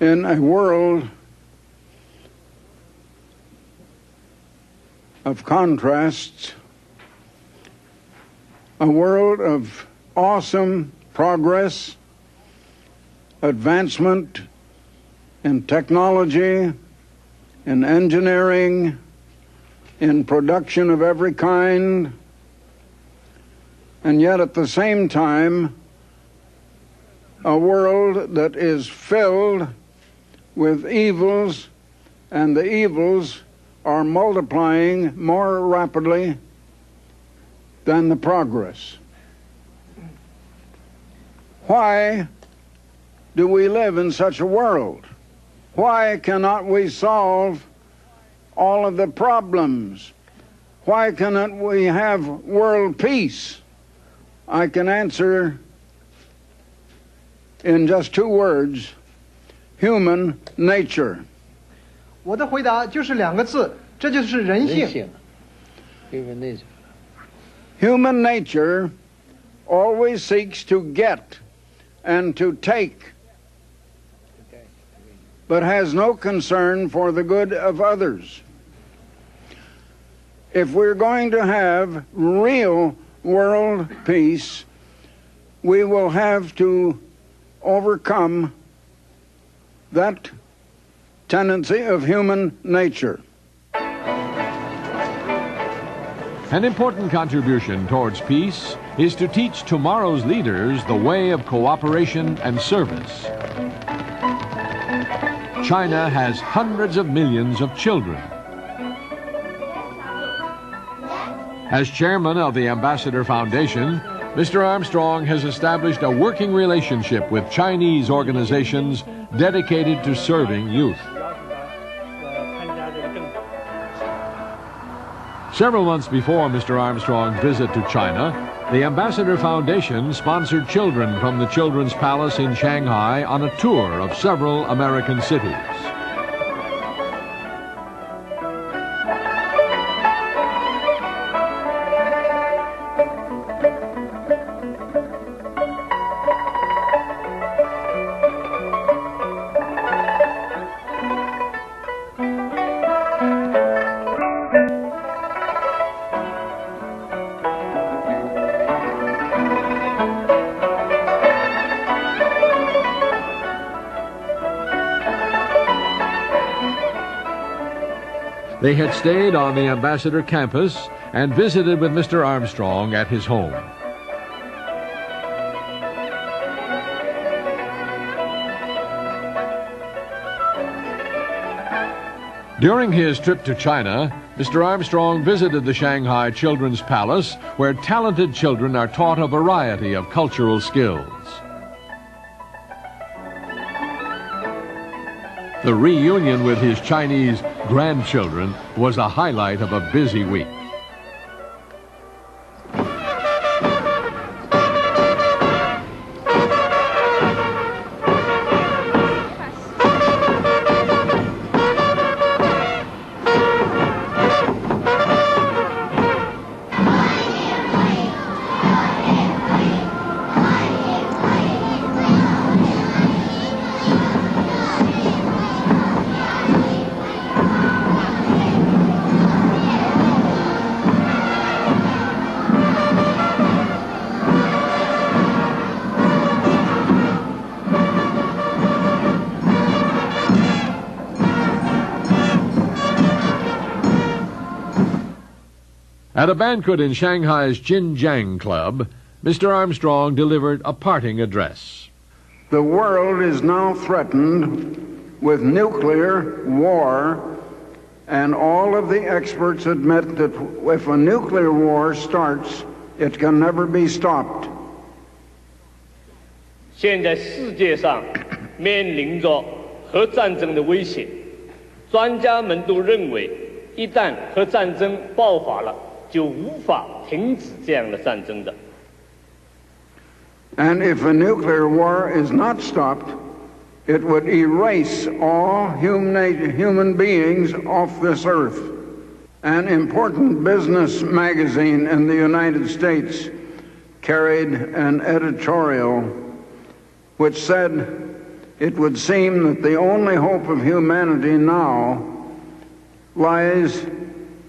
in a world of contrasts, a world of awesome progress, advancement in technology, in engineering, in production of every kind, and yet at the same time, a world that is filled with evils, and the evils are multiplying more rapidly than the progress. Why do we live in such a world? Why cannot we solve all of the problems? Why cannot we have world peace? I can answer in just 2 words: human nature. 我的回答就是2个字，这就是人性。 Human nature. Human nature always seeks to get and to take, but has no concern for the good of others. If we're going to have real world peace, we will have to overcome that tendency of human nature. An important contribution towards peace is to teach tomorrow's leaders the way of cooperation and service. China has hundreds of millions of children. As chairman of the Ambassador Foundation, Mr. Armstrong has established a working relationship with Chinese organizations dedicated to serving youth. Several months before Mr. Armstrong's visit to China, the Ambassador Foundation sponsored children from the Children's Palace in Shanghai on a tour of several American cities. They had stayed on the Ambassador campus and visited with Mr. Armstrong at his home. During his trip to China, Mr. Armstrong visited the Shanghai Children's Palace, where talented children are taught a variety of cultural skills. The reunion with his Chinese grandchildren was a highlight of a busy week. At a banquet in Shanghai's Jinjiang Club, Mr. Armstrong delivered a parting address. The world is now threatened with nuclear war, and all of the experts admit that if a nuclear war starts, it can never be stopped. 现在世界上面临着核战争的威胁，专家们都认为，一旦核战争爆发了，就无法停止这样的战争的。And if a nuclear war is not stopped, it would erase all human beings off this earth. An important business magazine in the United States carried an editorial which said it would seem that the only hope of humanity now lies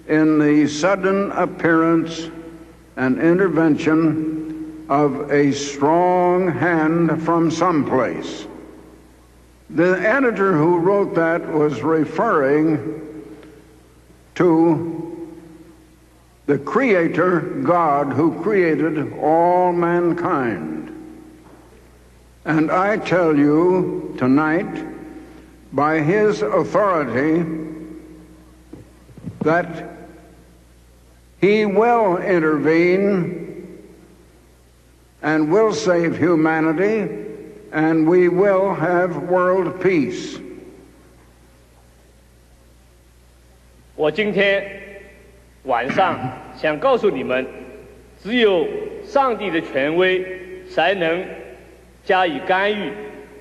in the sudden appearance and intervention of a strong hand from someplace. The editor who wrote that was referring to the Creator God who created all mankind. And I tell you tonight, by his authority, that he will intervene and will save humanity, and we will have world peace. 我今天晚上想告诉你们，只有上帝的权威才能加以干预，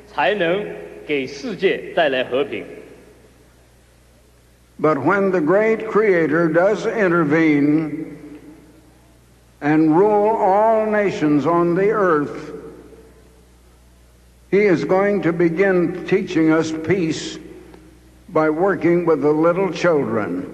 才能给世界带来和平。But when the great Creator does intervene and rule all nations on the earth, he is going to begin teaching us peace by working with the little children.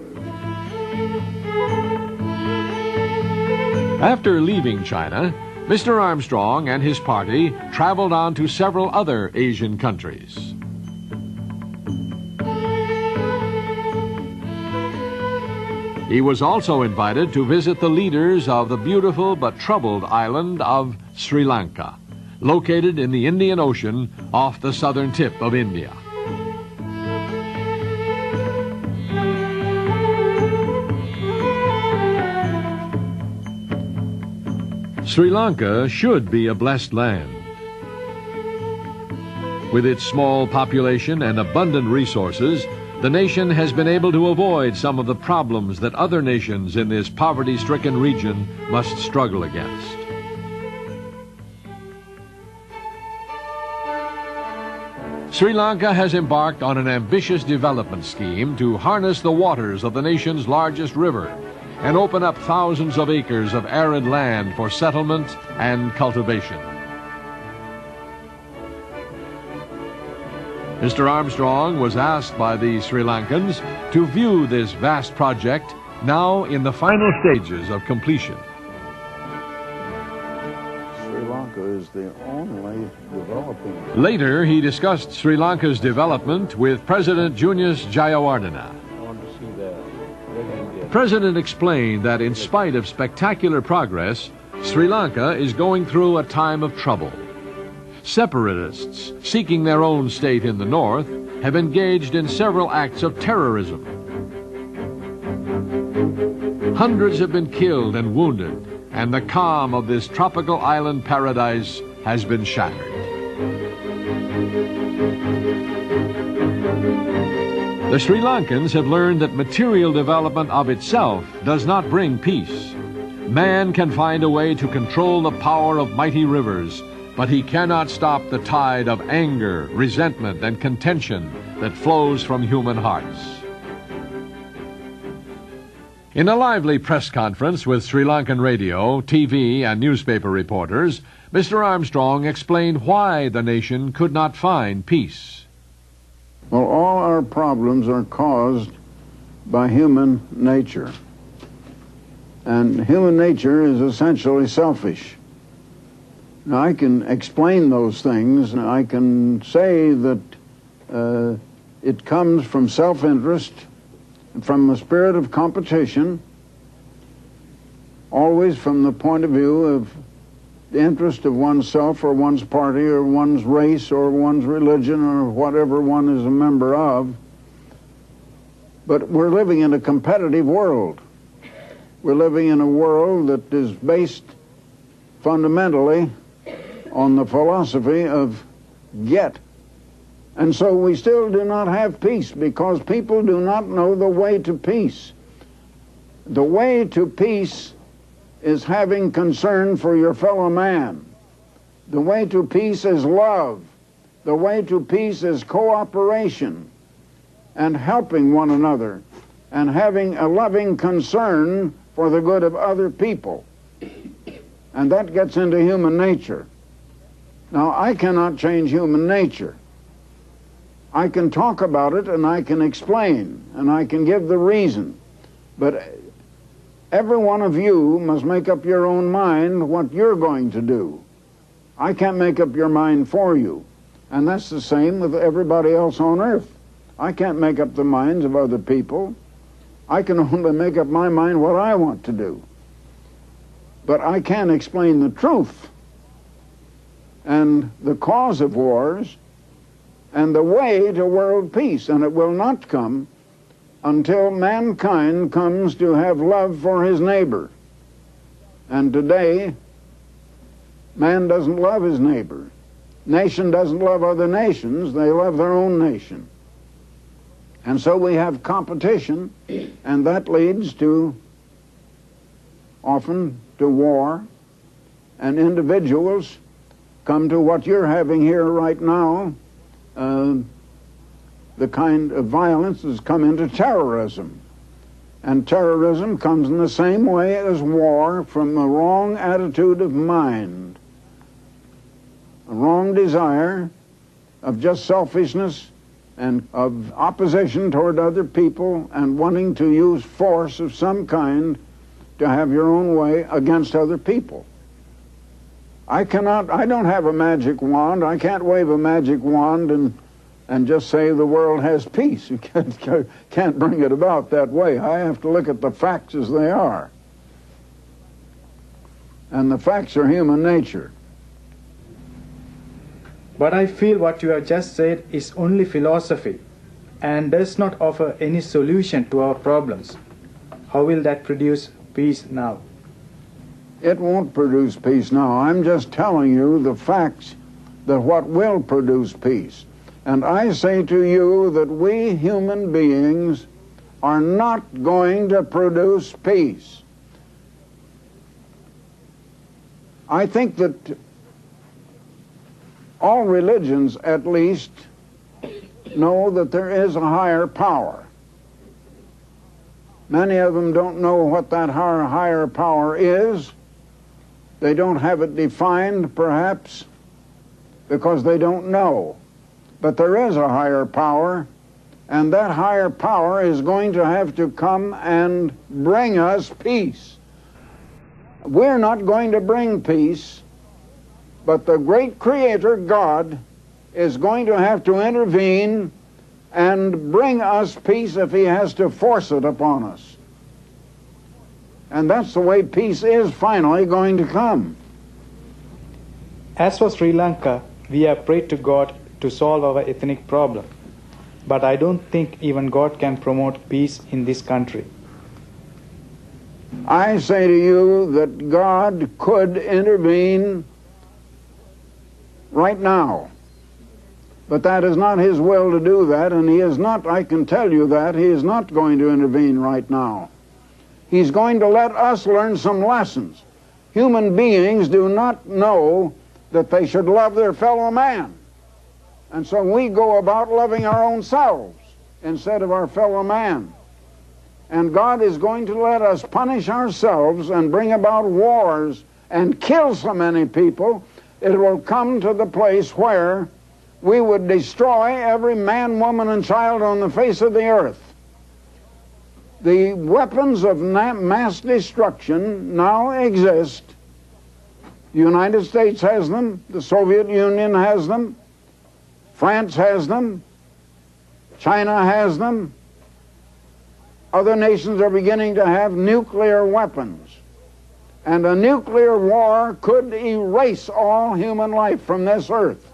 After leaving China, Mr. Armstrong and his party traveled on to several other Asian countries. He was also invited to visit the leaders of the beautiful but troubled island of Sri Lanka, located in the Indian Ocean off the southern tip of India. Sri Lanka should be a blessed land. With its small population and abundant resources, the nation has been able to avoid some of the problems that other nations in this poverty-stricken region must struggle against. Sri Lanka has embarked on an ambitious development scheme to harness the waters of the nation's largest river and open up thousands of acres of arid land for settlement and cultivation. Mr. Armstrong was asked by the Sri Lankans to view this vast project now in the final stages of completion. Sri Lanka is the only developing. Later, he discussed Sri Lanka's development with President Junius Jayawardena. I wanted to see that. President explained that in spite of spectacular progress, Sri Lanka is going through a time of trouble. Separatists, seeking their own state in the north, have engaged in several acts of terrorism. Hundreds have been killed and wounded, and the calm of this tropical island paradise has been shattered. The Sri Lankans have learned that material development of itself does not bring peace. Man can find a way to control the power of mighty rivers, but he cannot stop the tide of anger, resentment, and contention that flows from human hearts. In a lively press conference with Sri Lankan radio, TV, and newspaper reporters, Mr. Armstrong explained why the nation could not find peace. Well, all our problems are caused by human nature. And human nature is essentially selfish. Now, I can explain those things. I can say that it comes from self-interest, from the spirit of competition, always from the point of view of the interest of oneself or one's party or one's race or one's religion or whatever one is a member of. But we're living in a competitive world. We're living in a world that is based fundamentally on the philosophy of get. And so we still do not have peace because people do not know the way to peace. The way to peace is having concern for your fellow man. The way to peace is love. The way to peace is cooperation and helping one another and having a loving concern for the good of other people. And that gets into human nature. Now, I cannot change human nature. I can talk about it and I can explain and I can give the reason. But every one of you must make up your own mind what you're going to do. I can't make up your mind for you. And that's the same with everybody else on earth. I can't make up the minds of other people. I can only make up my mind what I want to do. But I can explain the truth and the cause of wars and the way to world peace, and it will not come until mankind comes to have love for his neighbor. And today, man doesn't love his neighbor. Nation doesn't love other nations, they love their own nation. And so we have competition, and that leads to, often, to war, and individuals come to what you're having here right now. The kind of violence has come into terrorism. And terrorism comes in the same way as war, from a wrong attitude of mind, a wrong desire of just selfishness and of opposition toward other people and wanting to use force of some kind to have your own way against other people. I don't have a magic wand. I can't wave a magic wand and just say the world has peace. You can't bring it about that way. I have to look at the facts as they are. And the facts are human nature. But I feel what you have just said is only philosophy and does not offer any solution to our problems. How will that produce peace now? It won't produce peace now. I'm just telling you the facts that what will produce peace. And I say to you that we human beings are not going to produce peace. I think that all religions, at least, know that there is a higher power. Many of them don't know what that higher power is. They don't have it defined, perhaps, because they don't know. But there is a higher power, and that higher power is going to have to come and bring us peace. We're not going to bring peace, but the great Creator, God, is going to have to intervene and bring us peace if He has to force it upon us. And that's the way peace is finally going to come. As for Sri Lanka, we have prayed to God to solve our ethnic problem. But I don't think even God can promote peace in this country. I say to you that God could intervene right now. But that is not His will to do that, and He is not, I can tell you that, He is not going to intervene right now. He's going to let us learn some lessons. Human beings do not know that they should love their fellow man. And so we go about loving our own selves instead of our fellow man. And God is going to let us punish ourselves and bring about wars and kill so many people, it will come to the place where we would destroy every man, woman, and child on the face of the earth. The weapons of mass destruction now exist. The United States has them, the Soviet Union has them, France has them, China has them. Other nations are beginning to have nuclear weapons. And a nuclear war could erase all human life from this earth.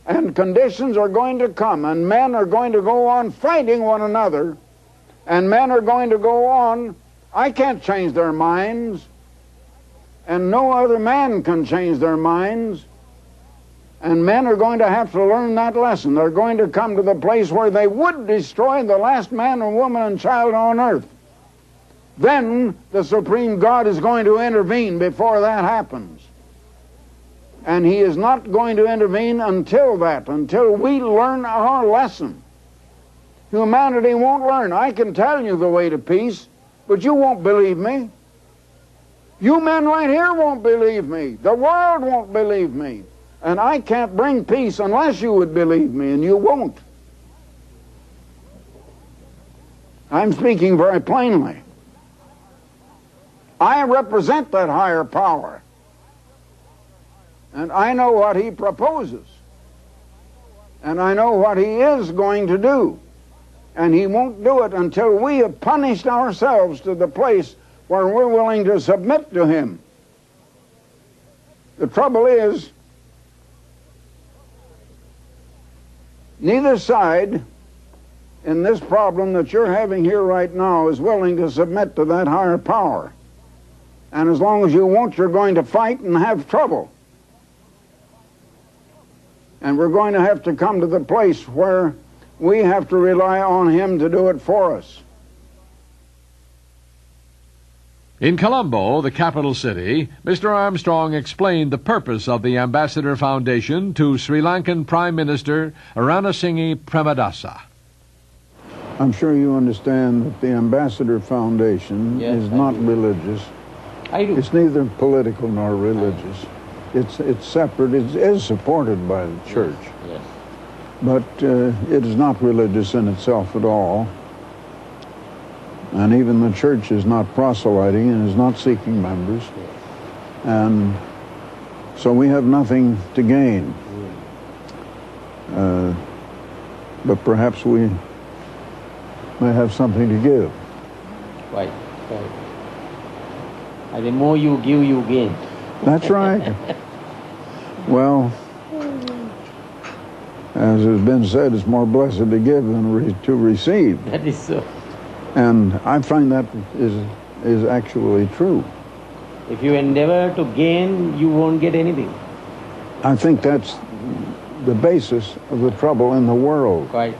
And conditions are going to come, and men are going to go on fighting one another, and men are going to go on. I can't change their minds, and no other man can change their minds. And men are going to have to learn that lesson. They're going to come to the place where they would destroy the last man or woman and child on earth. Then the supreme God is going to intervene before that happens. And He is not going to intervene until we learn our lesson. Humanity won't learn. I can tell you the way to peace, but you won't believe me. You men right here won't believe me. The world won't believe me. And I can't bring peace unless you would believe me, and you won't. I'm speaking very plainly. I represent that higher power. And I know what He proposes. And I know what He is going to do. And He won't do it until we have punished ourselves to the place where we're willing to submit to Him. The trouble is, neither side in this problem that you're having here right now is willing to submit to that higher power. And as long as you won't, you're going to fight and have trouble. And we're going to have to come to the place where we have to rely on Him to do it for us. In Colombo, the capital city, Mr. Armstrong explained the purpose of the Ambassador Foundation to Sri Lankan Prime Minister Ranasinghe Premadasa. I'm sure you understand that the Ambassador Foundation is not religious. I do. It's neither political nor religious. It's separate. It is supported by the church. Yes. But it is not religious in itself at all. And even the church is not proselyting and is not seeking members. And so we have nothing to gain. But perhaps we may have something to give. Right. And the more you give, you gain. That's right. Well, as has been said, it's more blessed to give than to receive. That is so. And I find that is actually true. If you endeavor to gain, you won't get anything. I think that's the basis of the trouble in the world. Right.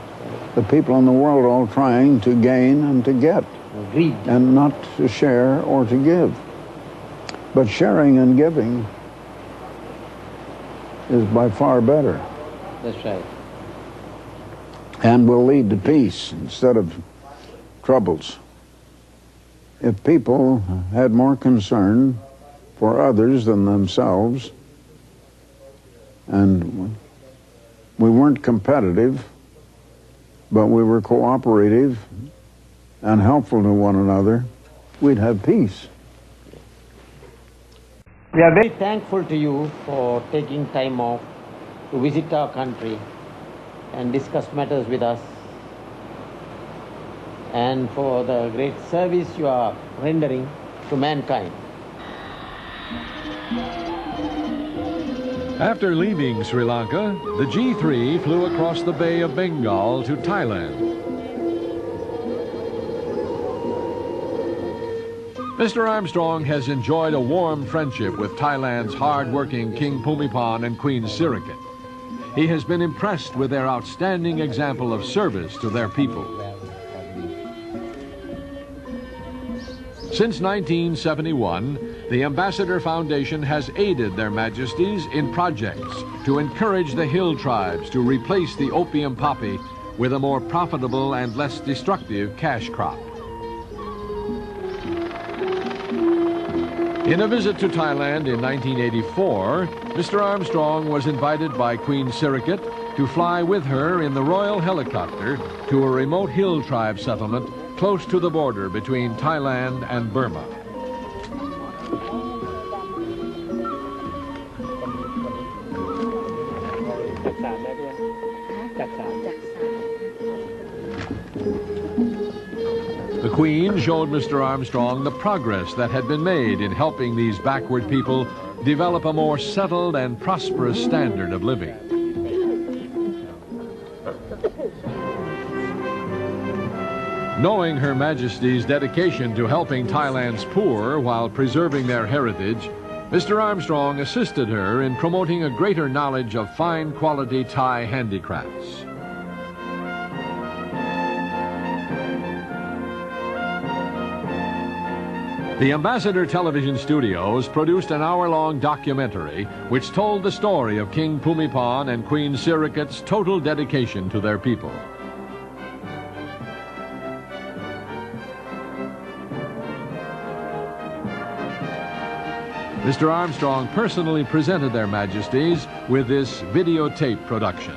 The people in the world are all trying to gain and to get. Greed. And not to share or to give. But sharing and giving is by far better. That's right. And will lead to peace instead of troubles. If people had more concern for others than themselves, and we weren't competitive, but we were cooperative and helpful to one another, we'd have peace. We are very thankful to you for taking time off to visit our country and discuss matters with us, and for the great service you are rendering to to mankind. After leaving Sri Lanka, the G3 flew across the Bay of Bengal to Thailand. Mr. Armstrong has enjoyed a warm friendship with Thailand's hard-working King Bhumibol and Queen Sirikit. He has been impressed with their outstanding example of service to their people. Since 1971, the Ambassador Foundation has aided their Majesties in projects to encourage the hill tribes to replace the opium poppy with a more profitable and less destructive cash crop. In a visit to Thailand in 1984, Mr. Armstrong was invited by Queen Sirikit to fly with her in the royal helicopter to a remote hill tribe settlement close to the border between Thailand and Burma. The Queen showed Mr. Armstrong the progress that had been made in helping these backward people develop a more settled and prosperous standard of living. Knowing Her Majesty's dedication to helping Thailand's poor while preserving their heritage, Mr. Armstrong assisted her in promoting a greater knowledge of fine quality Thai handicrafts. The Ambassador Television Studios produced an hour-long documentary which told the story of King Bhumibol and Queen Sirikit's total dedication to their people. Mr. Armstrong personally presented their Majesties with this videotape production.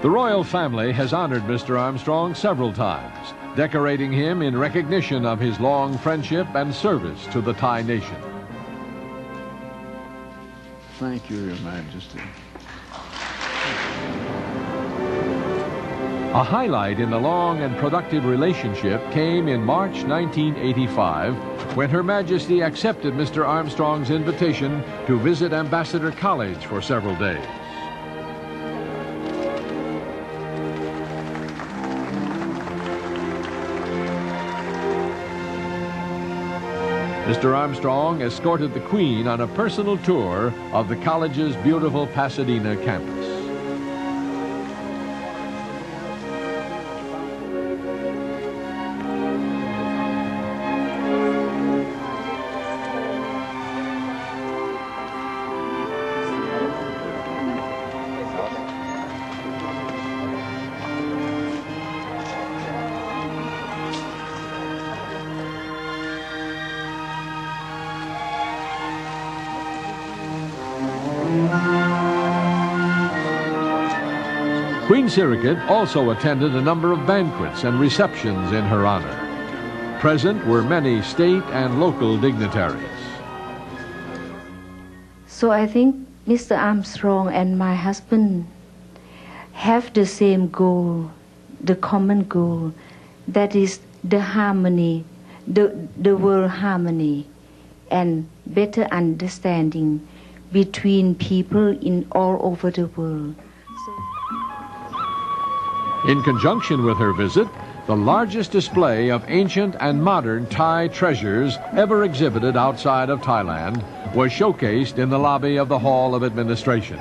The royal family has honored Mr. Armstrong several times, decorating him in recognition of his long friendship and service to the Thai nation. Thank you, Your Majesty. A highlight in the long and productive relationship came in March 1985 when Her Majesty accepted Mr. Armstrong's invitation to visit Ambassador College for several days. Mr. Armstrong escorted the Queen on a personal tour of the college's beautiful Pasadena campus. Queen Sirikit also attended a number of banquets and receptions in her honor. Present were many state and local dignitaries. So I think Mr. Armstrong and my husband have the same goal, the common goal, that is the harmony, the world harmony, and better understanding between people in all over the world. In conjunction with her visit, the largest display of ancient and modern Thai treasures ever exhibited outside of Thailand was showcased in the lobby of the Hall of Administration.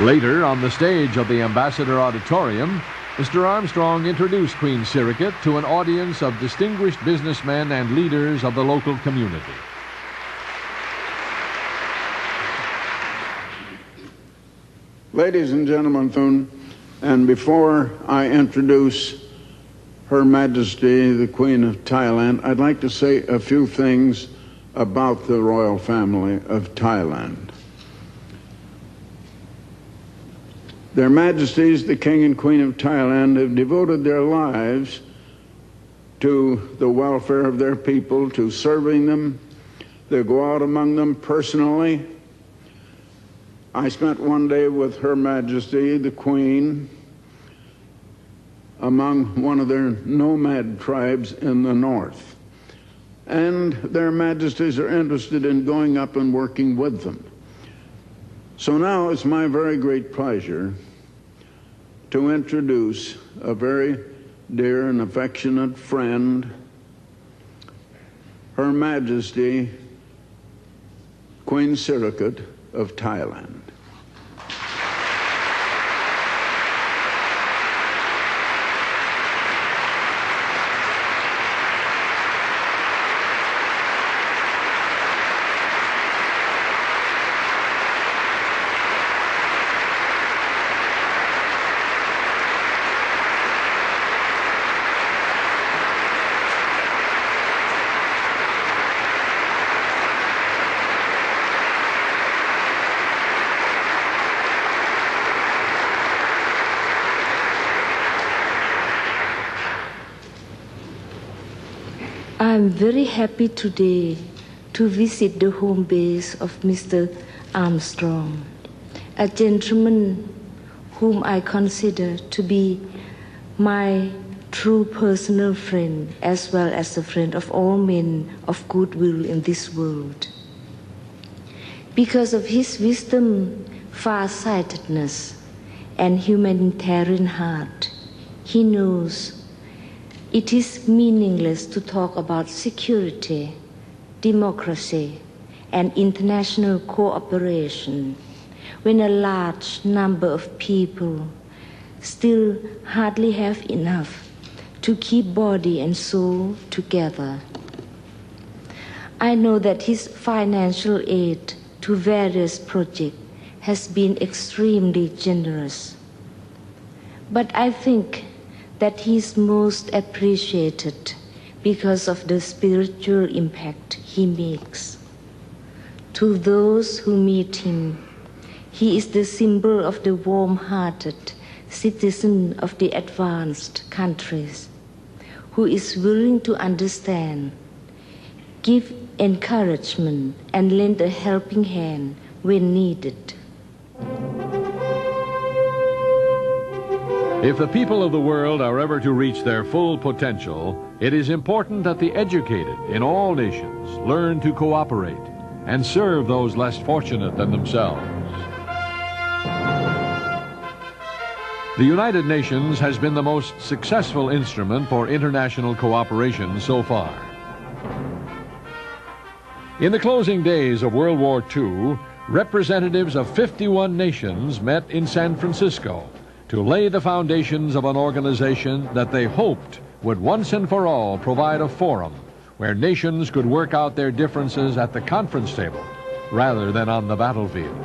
Later, on the stage of the Ambassador Auditorium, Mr. Armstrong introduced Queen Sirikit to an audience of distinguished businessmen and leaders of the local community. Ladies and gentlemen, and before I introduce Her Majesty, the Queen of Thailand, I'd like to say a few things about the royal family of Thailand. Their Majesties, the King and Queen of Thailand, have devoted their lives to the welfare of their people, to serving them. They go out among them personally. I spent one day with Her Majesty, the Queen, among one of their nomad tribes in the north. And their Majesties are interested in going up and working with them. So now it's my very great pleasure to introduce a very dear and affectionate friend, Her Majesty, Queen Sirikit of Thailand. I'm very happy today to visit the home base of Mr. Armstrong, a gentleman whom I consider to be my true personal friend, as well as a friend of all men of goodwill in this world. Because of his wisdom, far-sightedness, and humanitarian heart, he knows it is meaningless to talk about security, democracy, and international cooperation when a large number of people still hardly have enough to keep body and soul together. I know that his financial aid to various projects has been extremely generous, but I think that he is most appreciated because of the spiritual impact he makes. To those who meet him, he is the symbol of the warm-hearted citizen of the advanced countries who is willing to understand, give encouragement, and lend a helping hand when needed. If the people of the world are ever to reach their full potential, it is important that the educated in all nations learn to cooperate and serve those less fortunate than themselves. The United Nations has been the most successful instrument for international cooperation so far. In the closing days of World War II, representatives of 51 nations met in San Francisco to lay the foundations of an organization that they hoped would once and for all provide a forum where nations could work out their differences at the conference table rather than on the battlefield.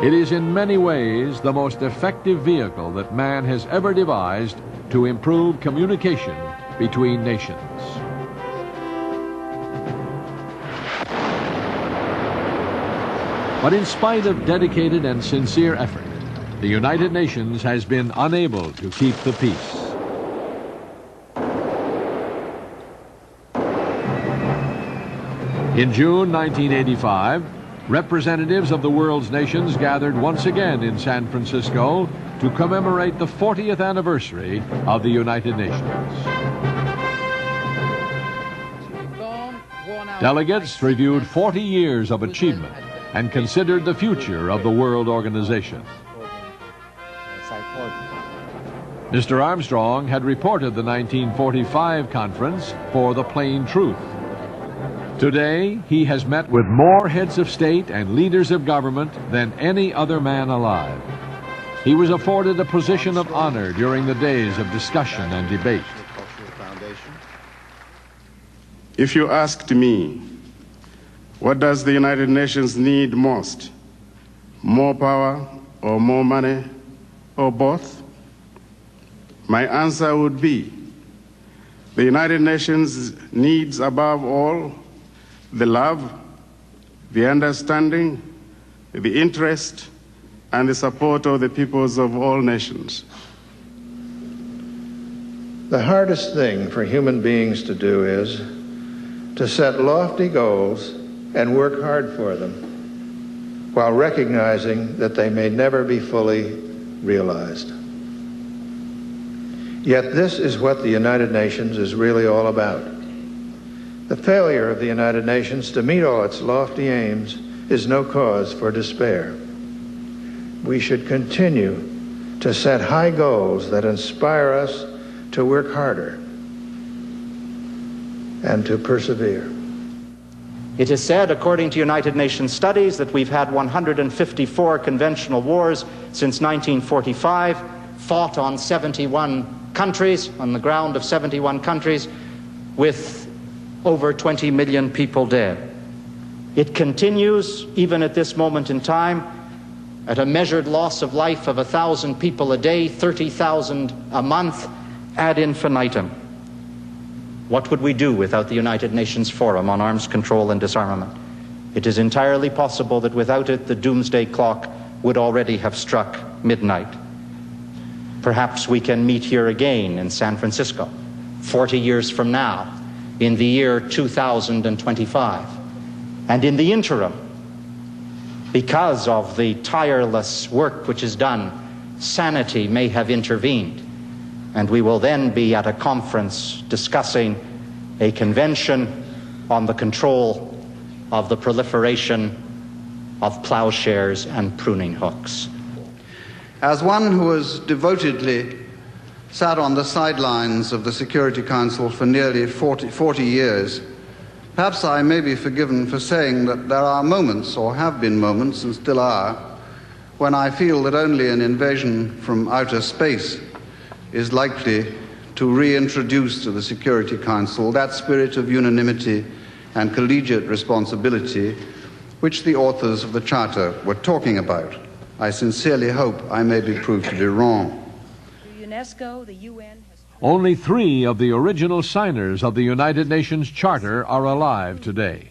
It is in many ways the most effective vehicle that man has ever devised to improve communication between nations. But in spite of dedicated and sincere effort, the United Nations has been unable to keep the peace. In June 1985, representatives of the world's nations gathered once again in San Francisco to commemorate the 40th anniversary of the United Nations. Delegates reviewed 40 years of achievement and considered the future of the World Organization. Mr. Armstrong had reported the 1945 conference for The Plain Truth. Today, he has met with more heads of state and leaders of government than any other man alive. He was afforded a position of honor during the days of discussion and debate. If you asked me, what does the United Nations need most? More power or more money or both? My answer would be, the United Nations needs above all the love, the understanding, the interest, and the support of the peoples of all nations. The hardest thing for human beings to do is to set lofty goals and work hard for them, while recognizing that they may never be fully realized. Yet this is what the United Nations is really all about. The failure of the United Nations to meet all its lofty aims is no cause for despair. We should continue to set high goals that inspire us to work harder and to persevere. It is said, according to United Nations studies, that we've had 154 conventional wars since 1945, fought on 71 countries, on the ground of 71 countries, with over 20 million people dead. It continues, even at this moment in time, at a measured loss of life of 1,000 people a day, 30,000 a month, ad infinitum. What would we do without the United Nations Forum on Arms Control and Disarmament? It is entirely possible that without it, the doomsday clock would already have struck midnight. Perhaps we can meet here again in San Francisco, 40 years from now, in the year 2025. And in the interim, because of the tireless work which is done, sanity may have intervened, and we will then be at a conference discussing a convention on the control of the proliferation of plowshares and pruning hooks. As one who has devotedly sat on the sidelines of the Security Council for nearly 40 years, perhaps I may be forgiven for saying that there are moments, or have been moments, and still are, when I feel that only an invasion from outer space is likely to reintroduce to the Security Council that spirit of unanimity and collegiate responsibility which the authors of the Charter were talking about. I sincerely hope I may be proved to be wrong. UNESCO, the UN has... Only 3 of the original signers of the United Nations Charter are alive today.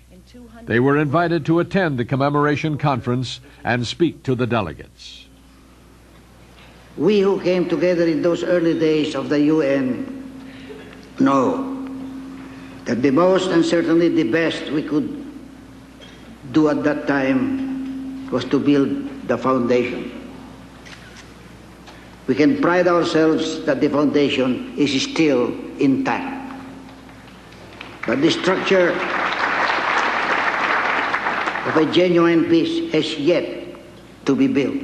They were invited to attend the commemoration conference and speak to the delegates. We who came together in those early days of the UN know that the most and certainly the best we could do at that time was to build the foundation. We can pride ourselves that the foundation is still intact. But the structure of a genuine peace has yet to be built.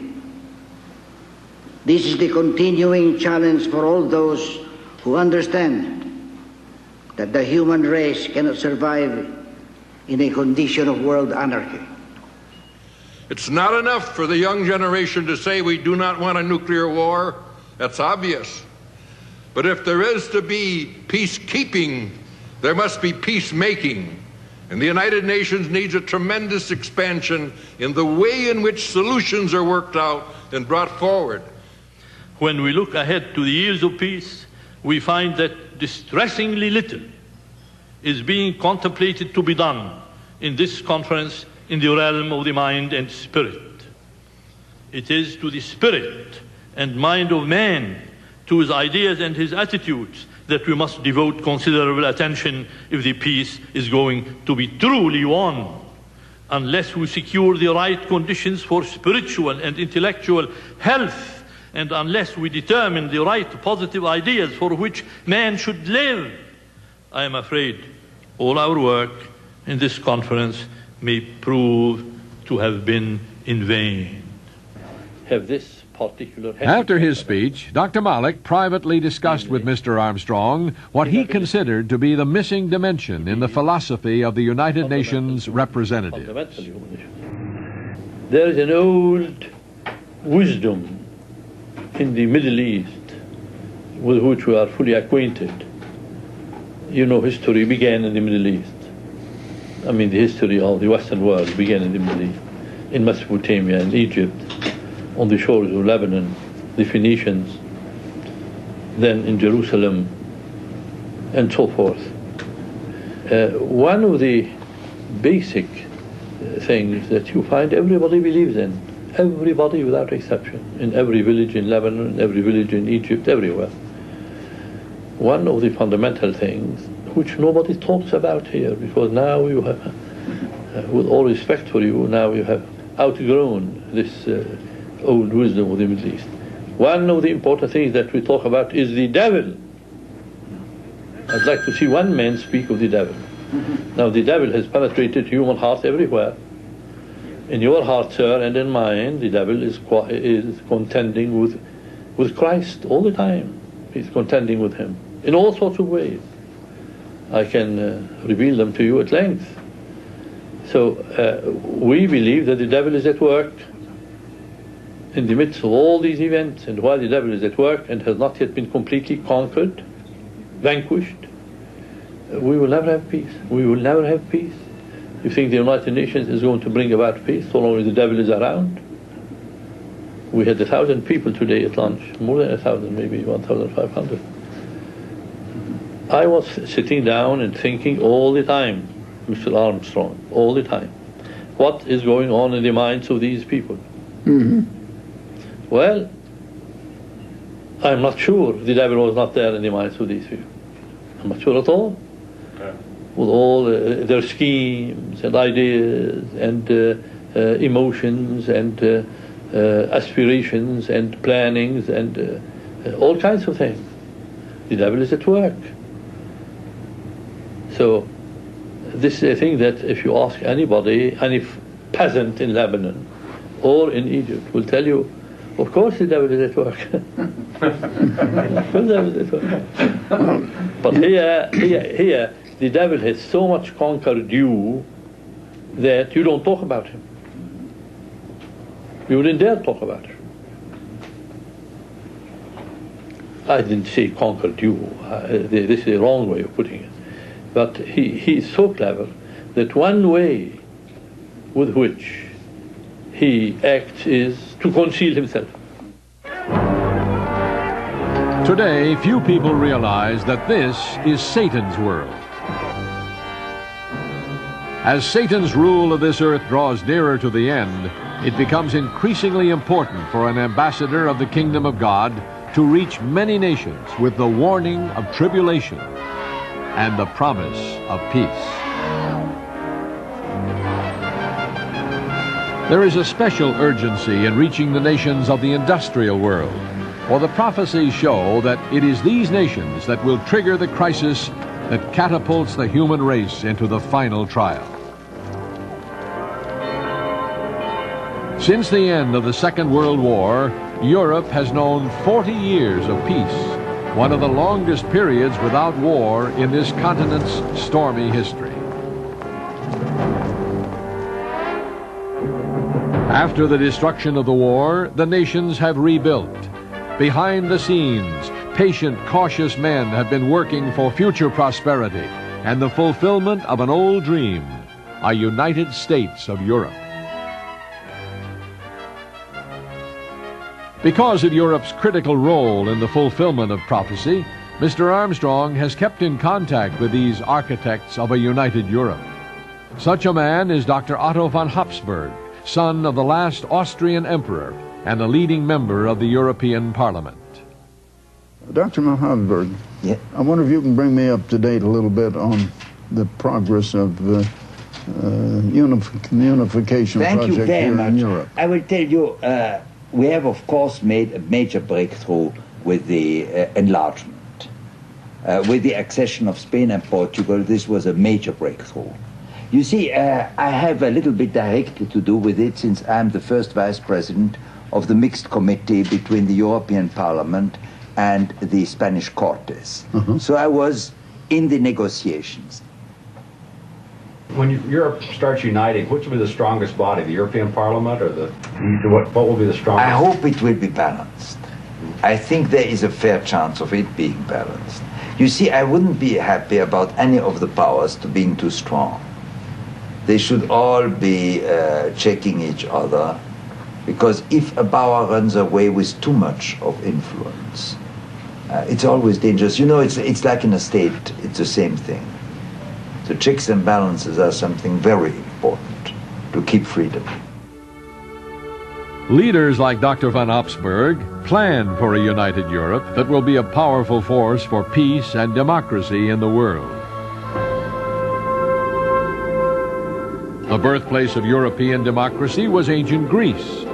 This is the continuing challenge for all those who understand that the human race cannot survive in a condition of world anarchy. It's not enough for the young generation to say we do not want a nuclear war. That's obvious. But if there is to be peacekeeping, there must be peacemaking. And the United Nations needs a tremendous expansion in the way in which solutions are worked out and brought forward. When we look ahead to the years of peace, we find that distressingly little is being contemplated to be done in this conference in the realm of the mind and spirit. It is to the spirit and mind of man, to his ideas and his attitudes, that we must devote considerable attention if the peace is going to be truly won. Unless we secure the right conditions for spiritual and intellectual health, and unless we determine the right positive ideas for which man should live, I am afraid all our work in this conference may prove to have been in vain. Have this particular... After his speech, Dr. Malik privately discussed with Mr. Armstrong what he considered to be the missing dimension in the philosophy of the United Nations representatives. There is an old wisdom in the Middle East with which we are fully acquainted. You know, history began in the Middle East. I mean, the history of the Western world began in the Middle East, in Mesopotamia and Egypt, on the shores of Lebanon, the Phoenicians, then in Jerusalem, and so forth. One of the basic things that you find everybody believes in, everybody without exception, in every village in Lebanon, in every village in Egypt, everywhere. One of the fundamental things which nobody talks about here, because now you have, with all respect for you, now you have outgrown this old wisdom of the Middle East. One of the important things that we talk about is the devil. I'd like to see one man speak of the devil. Now, the devil has penetrated human hearts everywhere. In your heart, sir, and in mine, the devil is contending with Christ all the time. He's contending with him in all sorts of ways. I can reveal them to you at length. So we believe that the devil is at work in the midst of all these events, and while the devil is at work and has not yet been completely conquered, vanquished, we will never have peace. We will never have peace. You think the United Nations is going to bring about peace so long as the devil is around? We had 1,000 people today at lunch, more than 1,000, maybe 1,500. I was sitting down and thinking all the time, Mr. Armstrong, all the time, what is going on in the minds of these people? Well, I'm not sure the devil was not there in the minds of these people. I'm not sure at all. With all their schemes and ideas and emotions and aspirations and plannings and all kinds of things. The devil is at work. So this is a thing that if you ask anybody, any peasant in Lebanon or in Egypt will tell you, of course the devil is at work. Of course the devil is at work. But here, the devil has so much conquered you that you don't talk about him. You wouldn't dare talk about him. I didn't say conquered you. This is the wrong way of putting it. But he is so clever that one way with which he acts is to conceal himself. Today, few people realize that this is Satan's world. As Satan's rule of this earth draws nearer to the end, it becomes increasingly important for an ambassador of the kingdom of God to reach many nations with the warning of tribulation and the promise of peace. There is a special urgency in reaching the nations of the industrial world, for the prophecies show that it is these nations that will trigger the crisis that catapults the human race into the final trial. Since the end of the Second World War, Europe has known 40 years of peace, one of the longest periods without war in this continent's stormy history. After the destruction of the war, the nations have rebuilt. Behind the scenes, patient, cautious men have been working for future prosperity and the fulfillment of an old dream, a United States of Europe. Because of Europe's critical role in the fulfillment of prophecy, Mr. Armstrong has kept in contact with these architects of a united Europe. Such a man is Dr. Otto von Habsburg, son of the last Austrian emperor and a leading member of the European Parliament. Dr. von Habsburg, I wonder if you can bring me up to date a little bit on the progress of the unification project here in Europe. I will tell you, we have, of course, made a major breakthrough with the enlargement. With the accession of Spain and Portugal, this was a major breakthrough. You see, I have a little bit directly to do with it, since I'm the first vice president of the mixed committee between the European Parliament and the Spanish Cortes. So I was in the negotiations. When Europe starts uniting, which will be the strongest body, the European Parliament or what will be the strongest? I hope it will be balanced. I think there is a fair chance of it being balanced. You see, I wouldn't be happy about any of the powers being too strong. They should all be checking each other, because if a power runs away with too much of influence, it's always dangerous. You know, it's like in a state, it's the same thing. The checks and balances are something very important to keep freedom. Leaders like Dr. von Habsburg plan for a united Europe that will be a powerful force for peace and democracy in the world. The birthplace of European democracy was ancient Greece.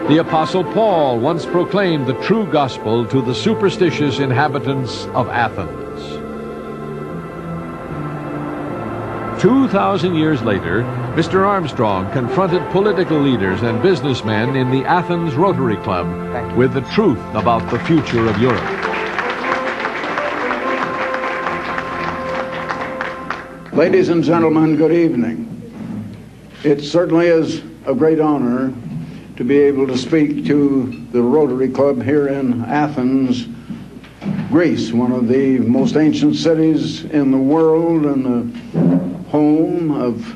The Apostle Paul once proclaimed the true gospel to the superstitious inhabitants of Athens. 2,000 years later, Mr. Armstrong confronted political leaders and businessmen in the Athens Rotary Club with the truth about the future of Europe. Ladies and gentlemen, good evening. It certainly is a great honor to be able to speak to the Rotary Club here in Athens, Greece, one of the most ancient cities in the world and the home of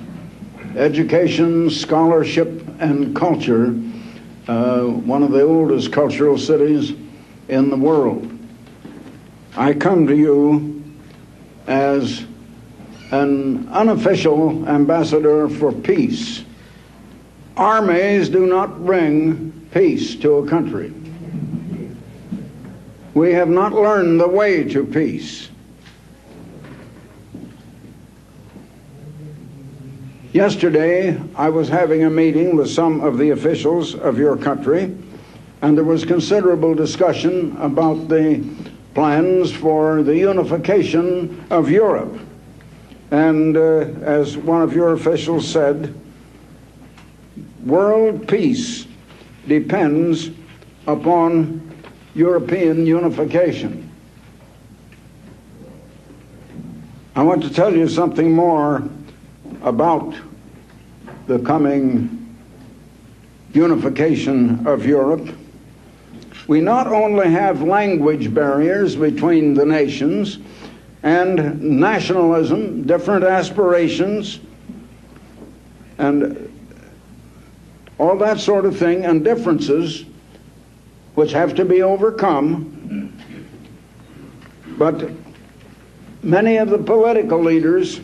education, scholarship, and culture, one of the oldest cultural cities in the world. I come to you as an unofficial ambassador for peace. Armies do not bring peace to a country. We have not learned the way to peace. Yesterday, I was having a meeting with some of the officials of your country, and there was considerable discussion about the plans for the unification of Europe. And as one of your officials said, world peace depends upon European unification. I want to tell you something more about the coming unification of Europe. We not only have language barriers between the nations and nationalism, different aspirations, and all that sort of thing, and differences which have to be overcome, but many of the political leaders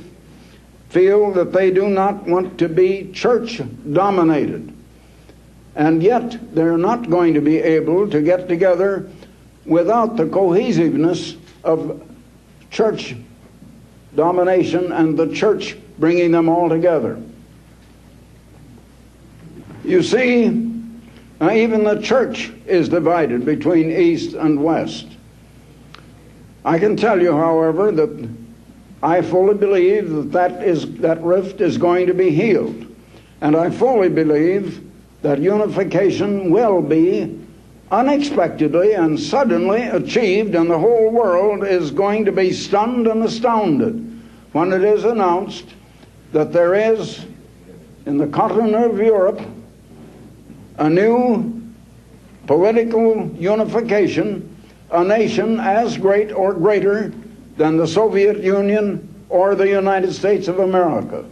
feel that they do not want to be church-dominated, and yet they're not going to be able to get together without the cohesiveness of church domination and the church bringing them all together. You see, even the church is divided between East and West. I can tell you, however, that I fully believe that rift is going to be healed. And I fully believe that unification will be unexpectedly and suddenly achieved, and the whole world is going to be stunned and astounded when it is announced that there is, in the continent of Europe, a new political unification, a nation as great or greater than the Soviet Union or the United States of America.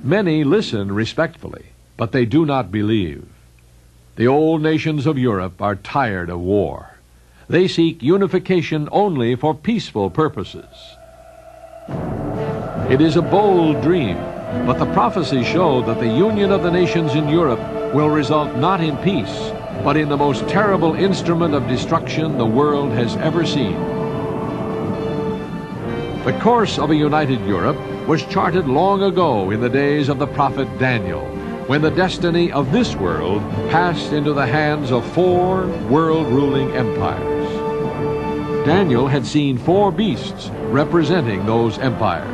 Many listen respectfully, but they do not believe. The old nations of Europe are tired of war. They seek unification only for peaceful purposes. It is a bold dream, but the prophecies show that the union of the nations in Europe will result not in peace, but in the most terrible instrument of destruction the world has ever seen. The course of a united Europe was charted long ago in the days of the prophet Daniel, when the destiny of this world passed into the hands of 4 world-ruling empires. Daniel had seen 4 beasts representing those empires.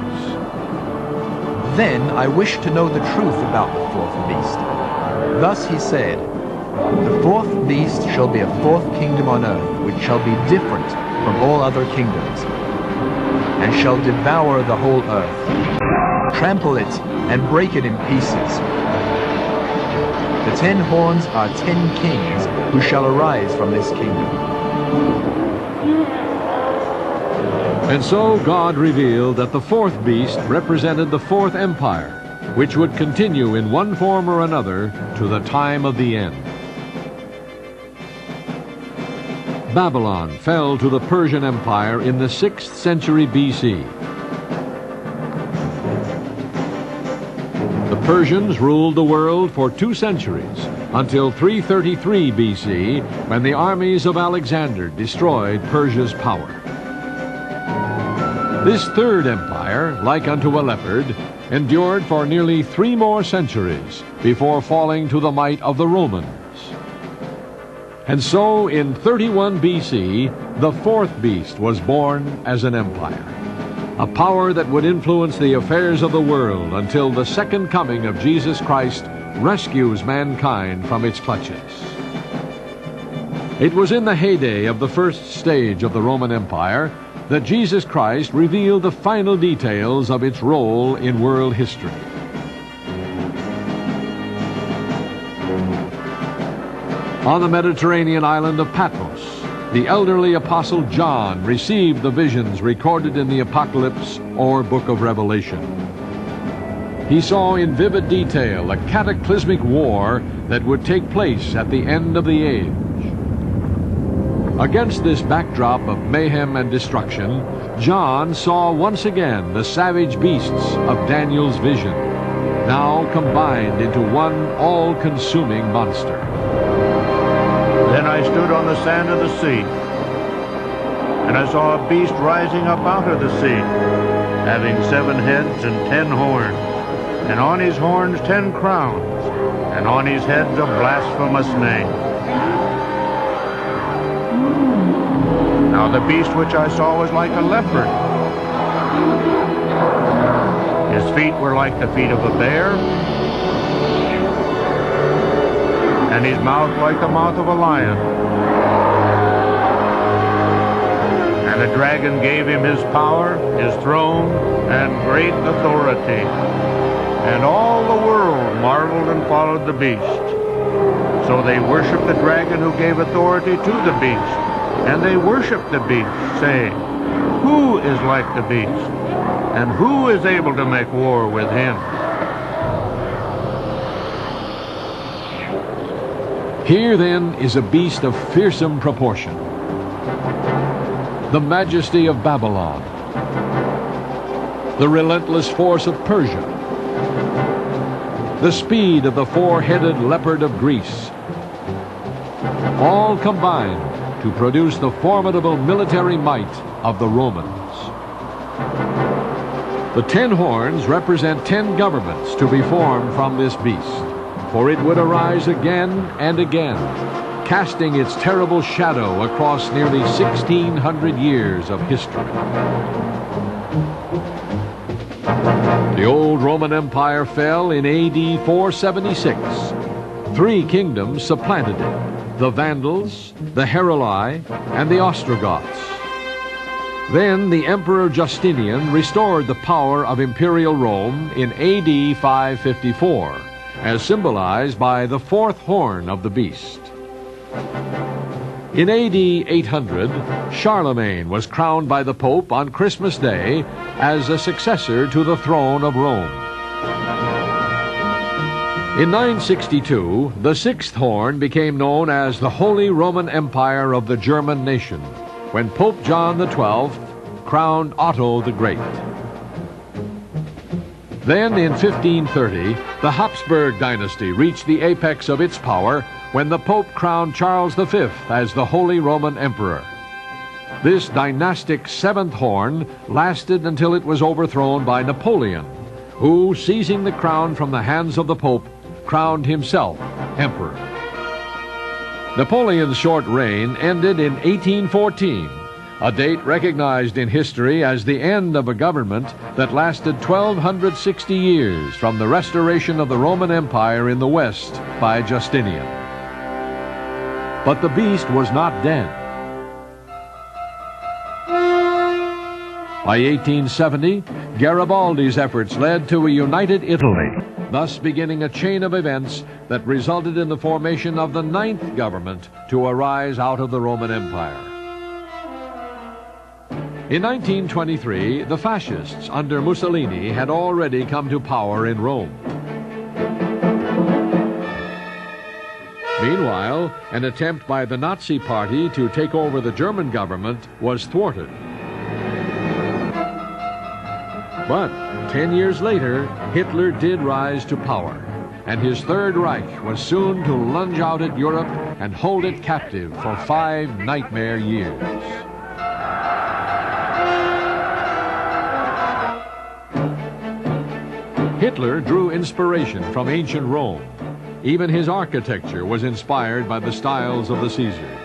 Then I wished to know the truth about the fourth beast. Thus he said, "The fourth beast shall be a fourth kingdom on earth, which shall be different from all other kingdoms, and shall devour the whole earth, trample it, and break it in pieces. The 10 horns are 10 kings who shall arise from this kingdom." And so God revealed that the fourth beast represented the fourth empire, which would continue in one form or another to the time of the end. Babylon fell to the Persian Empire in the 6th century BC. The Persians ruled the world for 2 centuries, until 333 BC, when the armies of Alexander destroyed Persia's power. This third empire, like unto a leopard, endured for nearly 3 more centuries before falling to the might of the Romans. And so, in 31 BC, the fourth beast was born as an empire, a power that would influence the affairs of the world until the second coming of Jesus Christ rescues mankind from its clutches. It was in the heyday of the first stage of the Roman Empire that Jesus Christ revealed the final details of its role in world history. On the Mediterranean island of Patmos, the elderly apostle John received the visions recorded in the Apocalypse or Book of Revelation. He saw in vivid detail a cataclysmic war that would take place at the end of the age. Against this backdrop of mayhem and destruction, John saw once again the savage beasts of Daniel's vision, now combined into one all-consuming monster. Then I stood on the sand of the sea, and I saw a beast rising up out of the sea, having 7 heads and 10 horns, and on his horns 10 crowns, and on his heads a blasphemous name. Now the beast which I saw was like a leopard. His feet were like the feet of a bear, and his mouth like the mouth of a lion. And the dragon gave him his power, his throne, and great authority. And all the world marveled and followed the beast. So they worshiped the dragon who gave authority to the beast. And they worshiped the beast, saying, "Who is like the beast? And who is able to make war with him?" Here then is a beast of fearsome proportion. The majesty of Babylon, the relentless force of Persia, the speed of the 4-headed leopard of Greece, all combined to produce the formidable military might of the Romans. The 10 horns represent 10 governments to be formed from this beast, for it would arise again and again, casting its terrible shadow across nearly 1,600 years of history. The old Roman Empire fell in AD 476. 3 kingdoms supplanted it: the Vandals, the Heruli, and the Ostrogoths. Then the Emperor Justinian restored the power of Imperial Rome in AD 554, as symbolized by the 4th horn of the beast. In AD 800, Charlemagne was crowned by the Pope on Christmas Day as a successor to the throne of Rome. In 962, the 6th horn became known as the Holy Roman Empire of the German nation, when Pope John XII crowned Otto the Great. Then in 1530, the Habsburg dynasty reached the apex of its power when the Pope crowned Charles V as the Holy Roman Emperor. This dynastic 7th horn lasted until it was overthrown by Napoleon, who, seizing the crown from the hands of the Pope, crowned himself emperor. Napoleon's short reign ended in 1814, a date recognized in history as the end of a government that lasted 1,260 years from the restoration of the Roman Empire in the West by Justinian. But the beast was not dead. By 1870, Garibaldi's efforts led to a united Italy, thus beginning a chain of events that resulted in the formation of the 9th government to arise out of the Roman Empire. In 1923, the fascists under Mussolini had already come to power in Rome. Meanwhile, an attempt by the Nazi Party to take over the German government was thwarted. But 10 years later, Hitler did rise to power, and his Third Reich was soon to lunge out at Europe and hold it captive for 5 nightmare years. Hitler drew inspiration from ancient Rome. Even his architecture was inspired by the styles of the Caesars.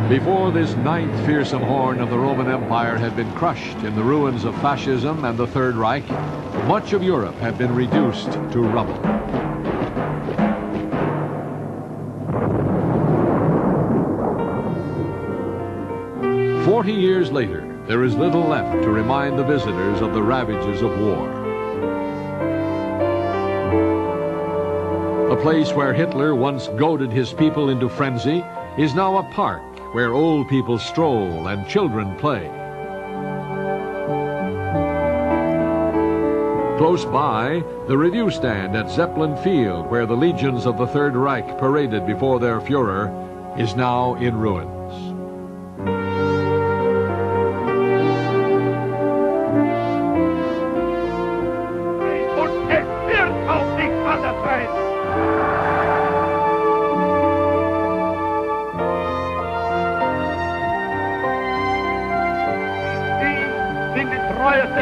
Before this 9th fearsome horn of the Roman Empire had been crushed in the ruins of fascism and the Third Reich, much of Europe had been reduced to rubble. "40 years later, there is little left to remind the visitors of the ravages of war. A place where Hitler once goaded his people into frenzy is now a park where old people stroll and children play. Close by, the review stand at Zeppelin Field, where the legions of the Third Reich paraded before their Führer, is now in ruins.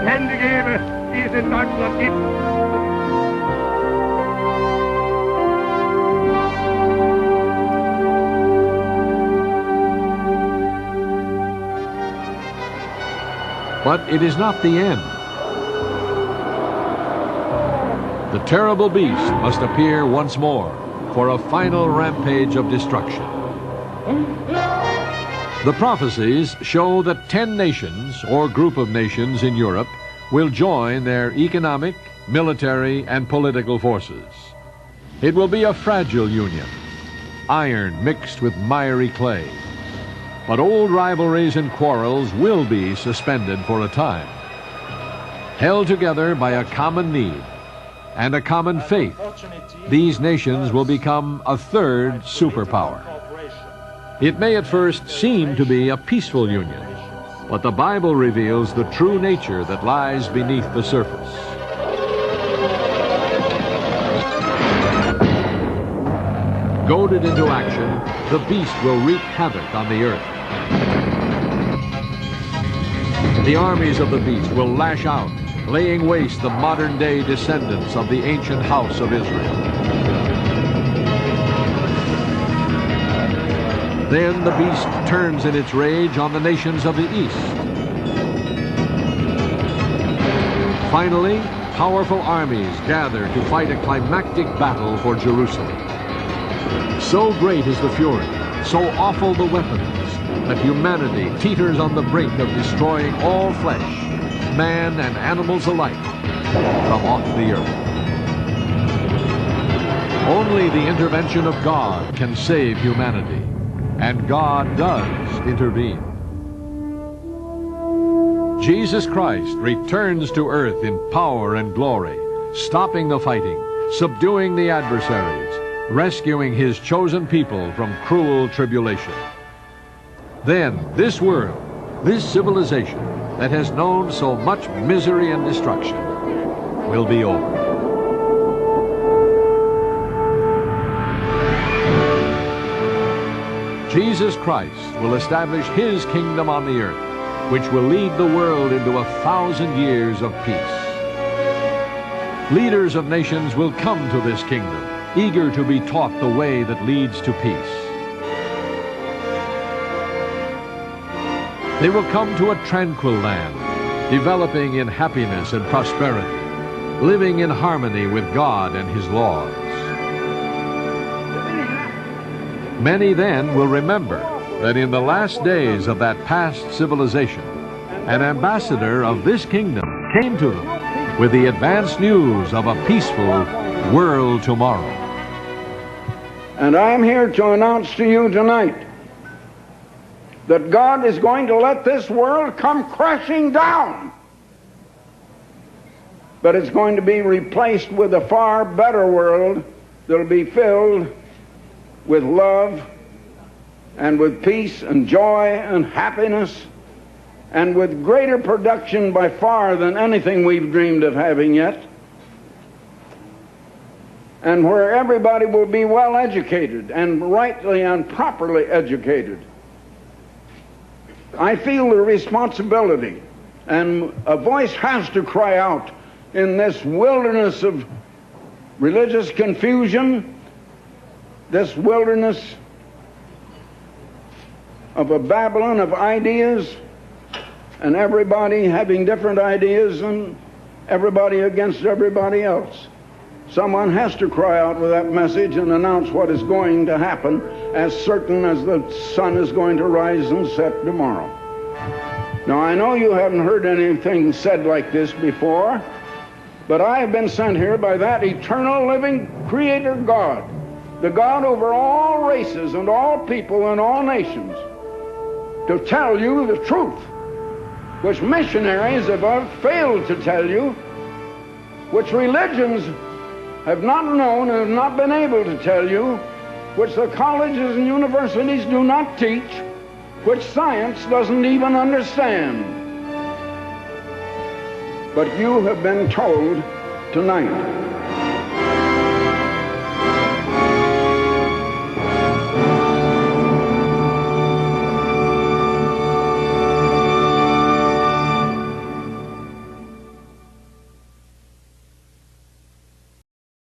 Hände gebe, die es in Deutschland gibt. But it is not the end. The terrible beast must appear once more for a final rampage of destruction. The prophecies show that 10 nations, or group of nations in Europe, will join their economic, military, and political forces. It will be a fragile union, iron mixed with miry clay. But old rivalries and quarrels will be suspended for a time. Held together by a common need and a common faith, these nations will become a third superpower. It may at first seem to be a peaceful union, but the Bible reveals the true nature that lies beneath the surface. Goaded into action, the beast will wreak havoc on the earth. The armies of the beast will lash out, laying waste the modern-day descendants of the ancient house of Israel. Then the beast turns in its rage on the nations of the east. Finally, powerful armies gather to fight a climactic battle for Jerusalem. So great is the fury, so awful the weapons, that humanity teeters on the brink of destroying all flesh, man and animals alike, from off the earth. Only the intervention of God can save humanity. And God does intervene. Jesus Christ returns to earth in power and glory, stopping the fighting, subduing the adversaries, rescuing his chosen people from cruel tribulation. Then this world, this civilization that has known so much misery and destruction, will be over. Jesus Christ will establish his kingdom on the earth, which will lead the world into 1,000 years of peace. Leaders of nations will come to this kingdom, eager to be taught the way that leads to peace. They will come to a tranquil land, developing in happiness and prosperity, living in harmony with God and His laws. Many then will remember that in the last days of that past civilization, an ambassador of this kingdom came to them with the advance news of a peaceful world tomorrow. And I am here to announce to you tonight that God is going to let this world come crashing down. But it's going to be replaced with a far better world that will be filled with love and with peace and joy and happiness and with greater production by far than anything we've dreamed of having yet, and where everybody will be well educated and rightly and properly educated. I feel the responsibility, and a voice has to cry out in this wilderness of religious confusion, this wilderness of a Babylon of ideas, and everybody having different ideas and everybody against everybody else. Someone has to cry out with that message and announce what is going to happen, as certain as the sun is going to rise and set tomorrow. Now, I know you haven't heard anything said like this before, but I have been sent here by that eternal living Creator God, the God over all races and all people and all nations, to tell you the truth, which missionaries have failed to tell you, which religions have not known and have not been able to tell you, which the colleges and universities do not teach, which science doesn't even understand. But you have been told tonight.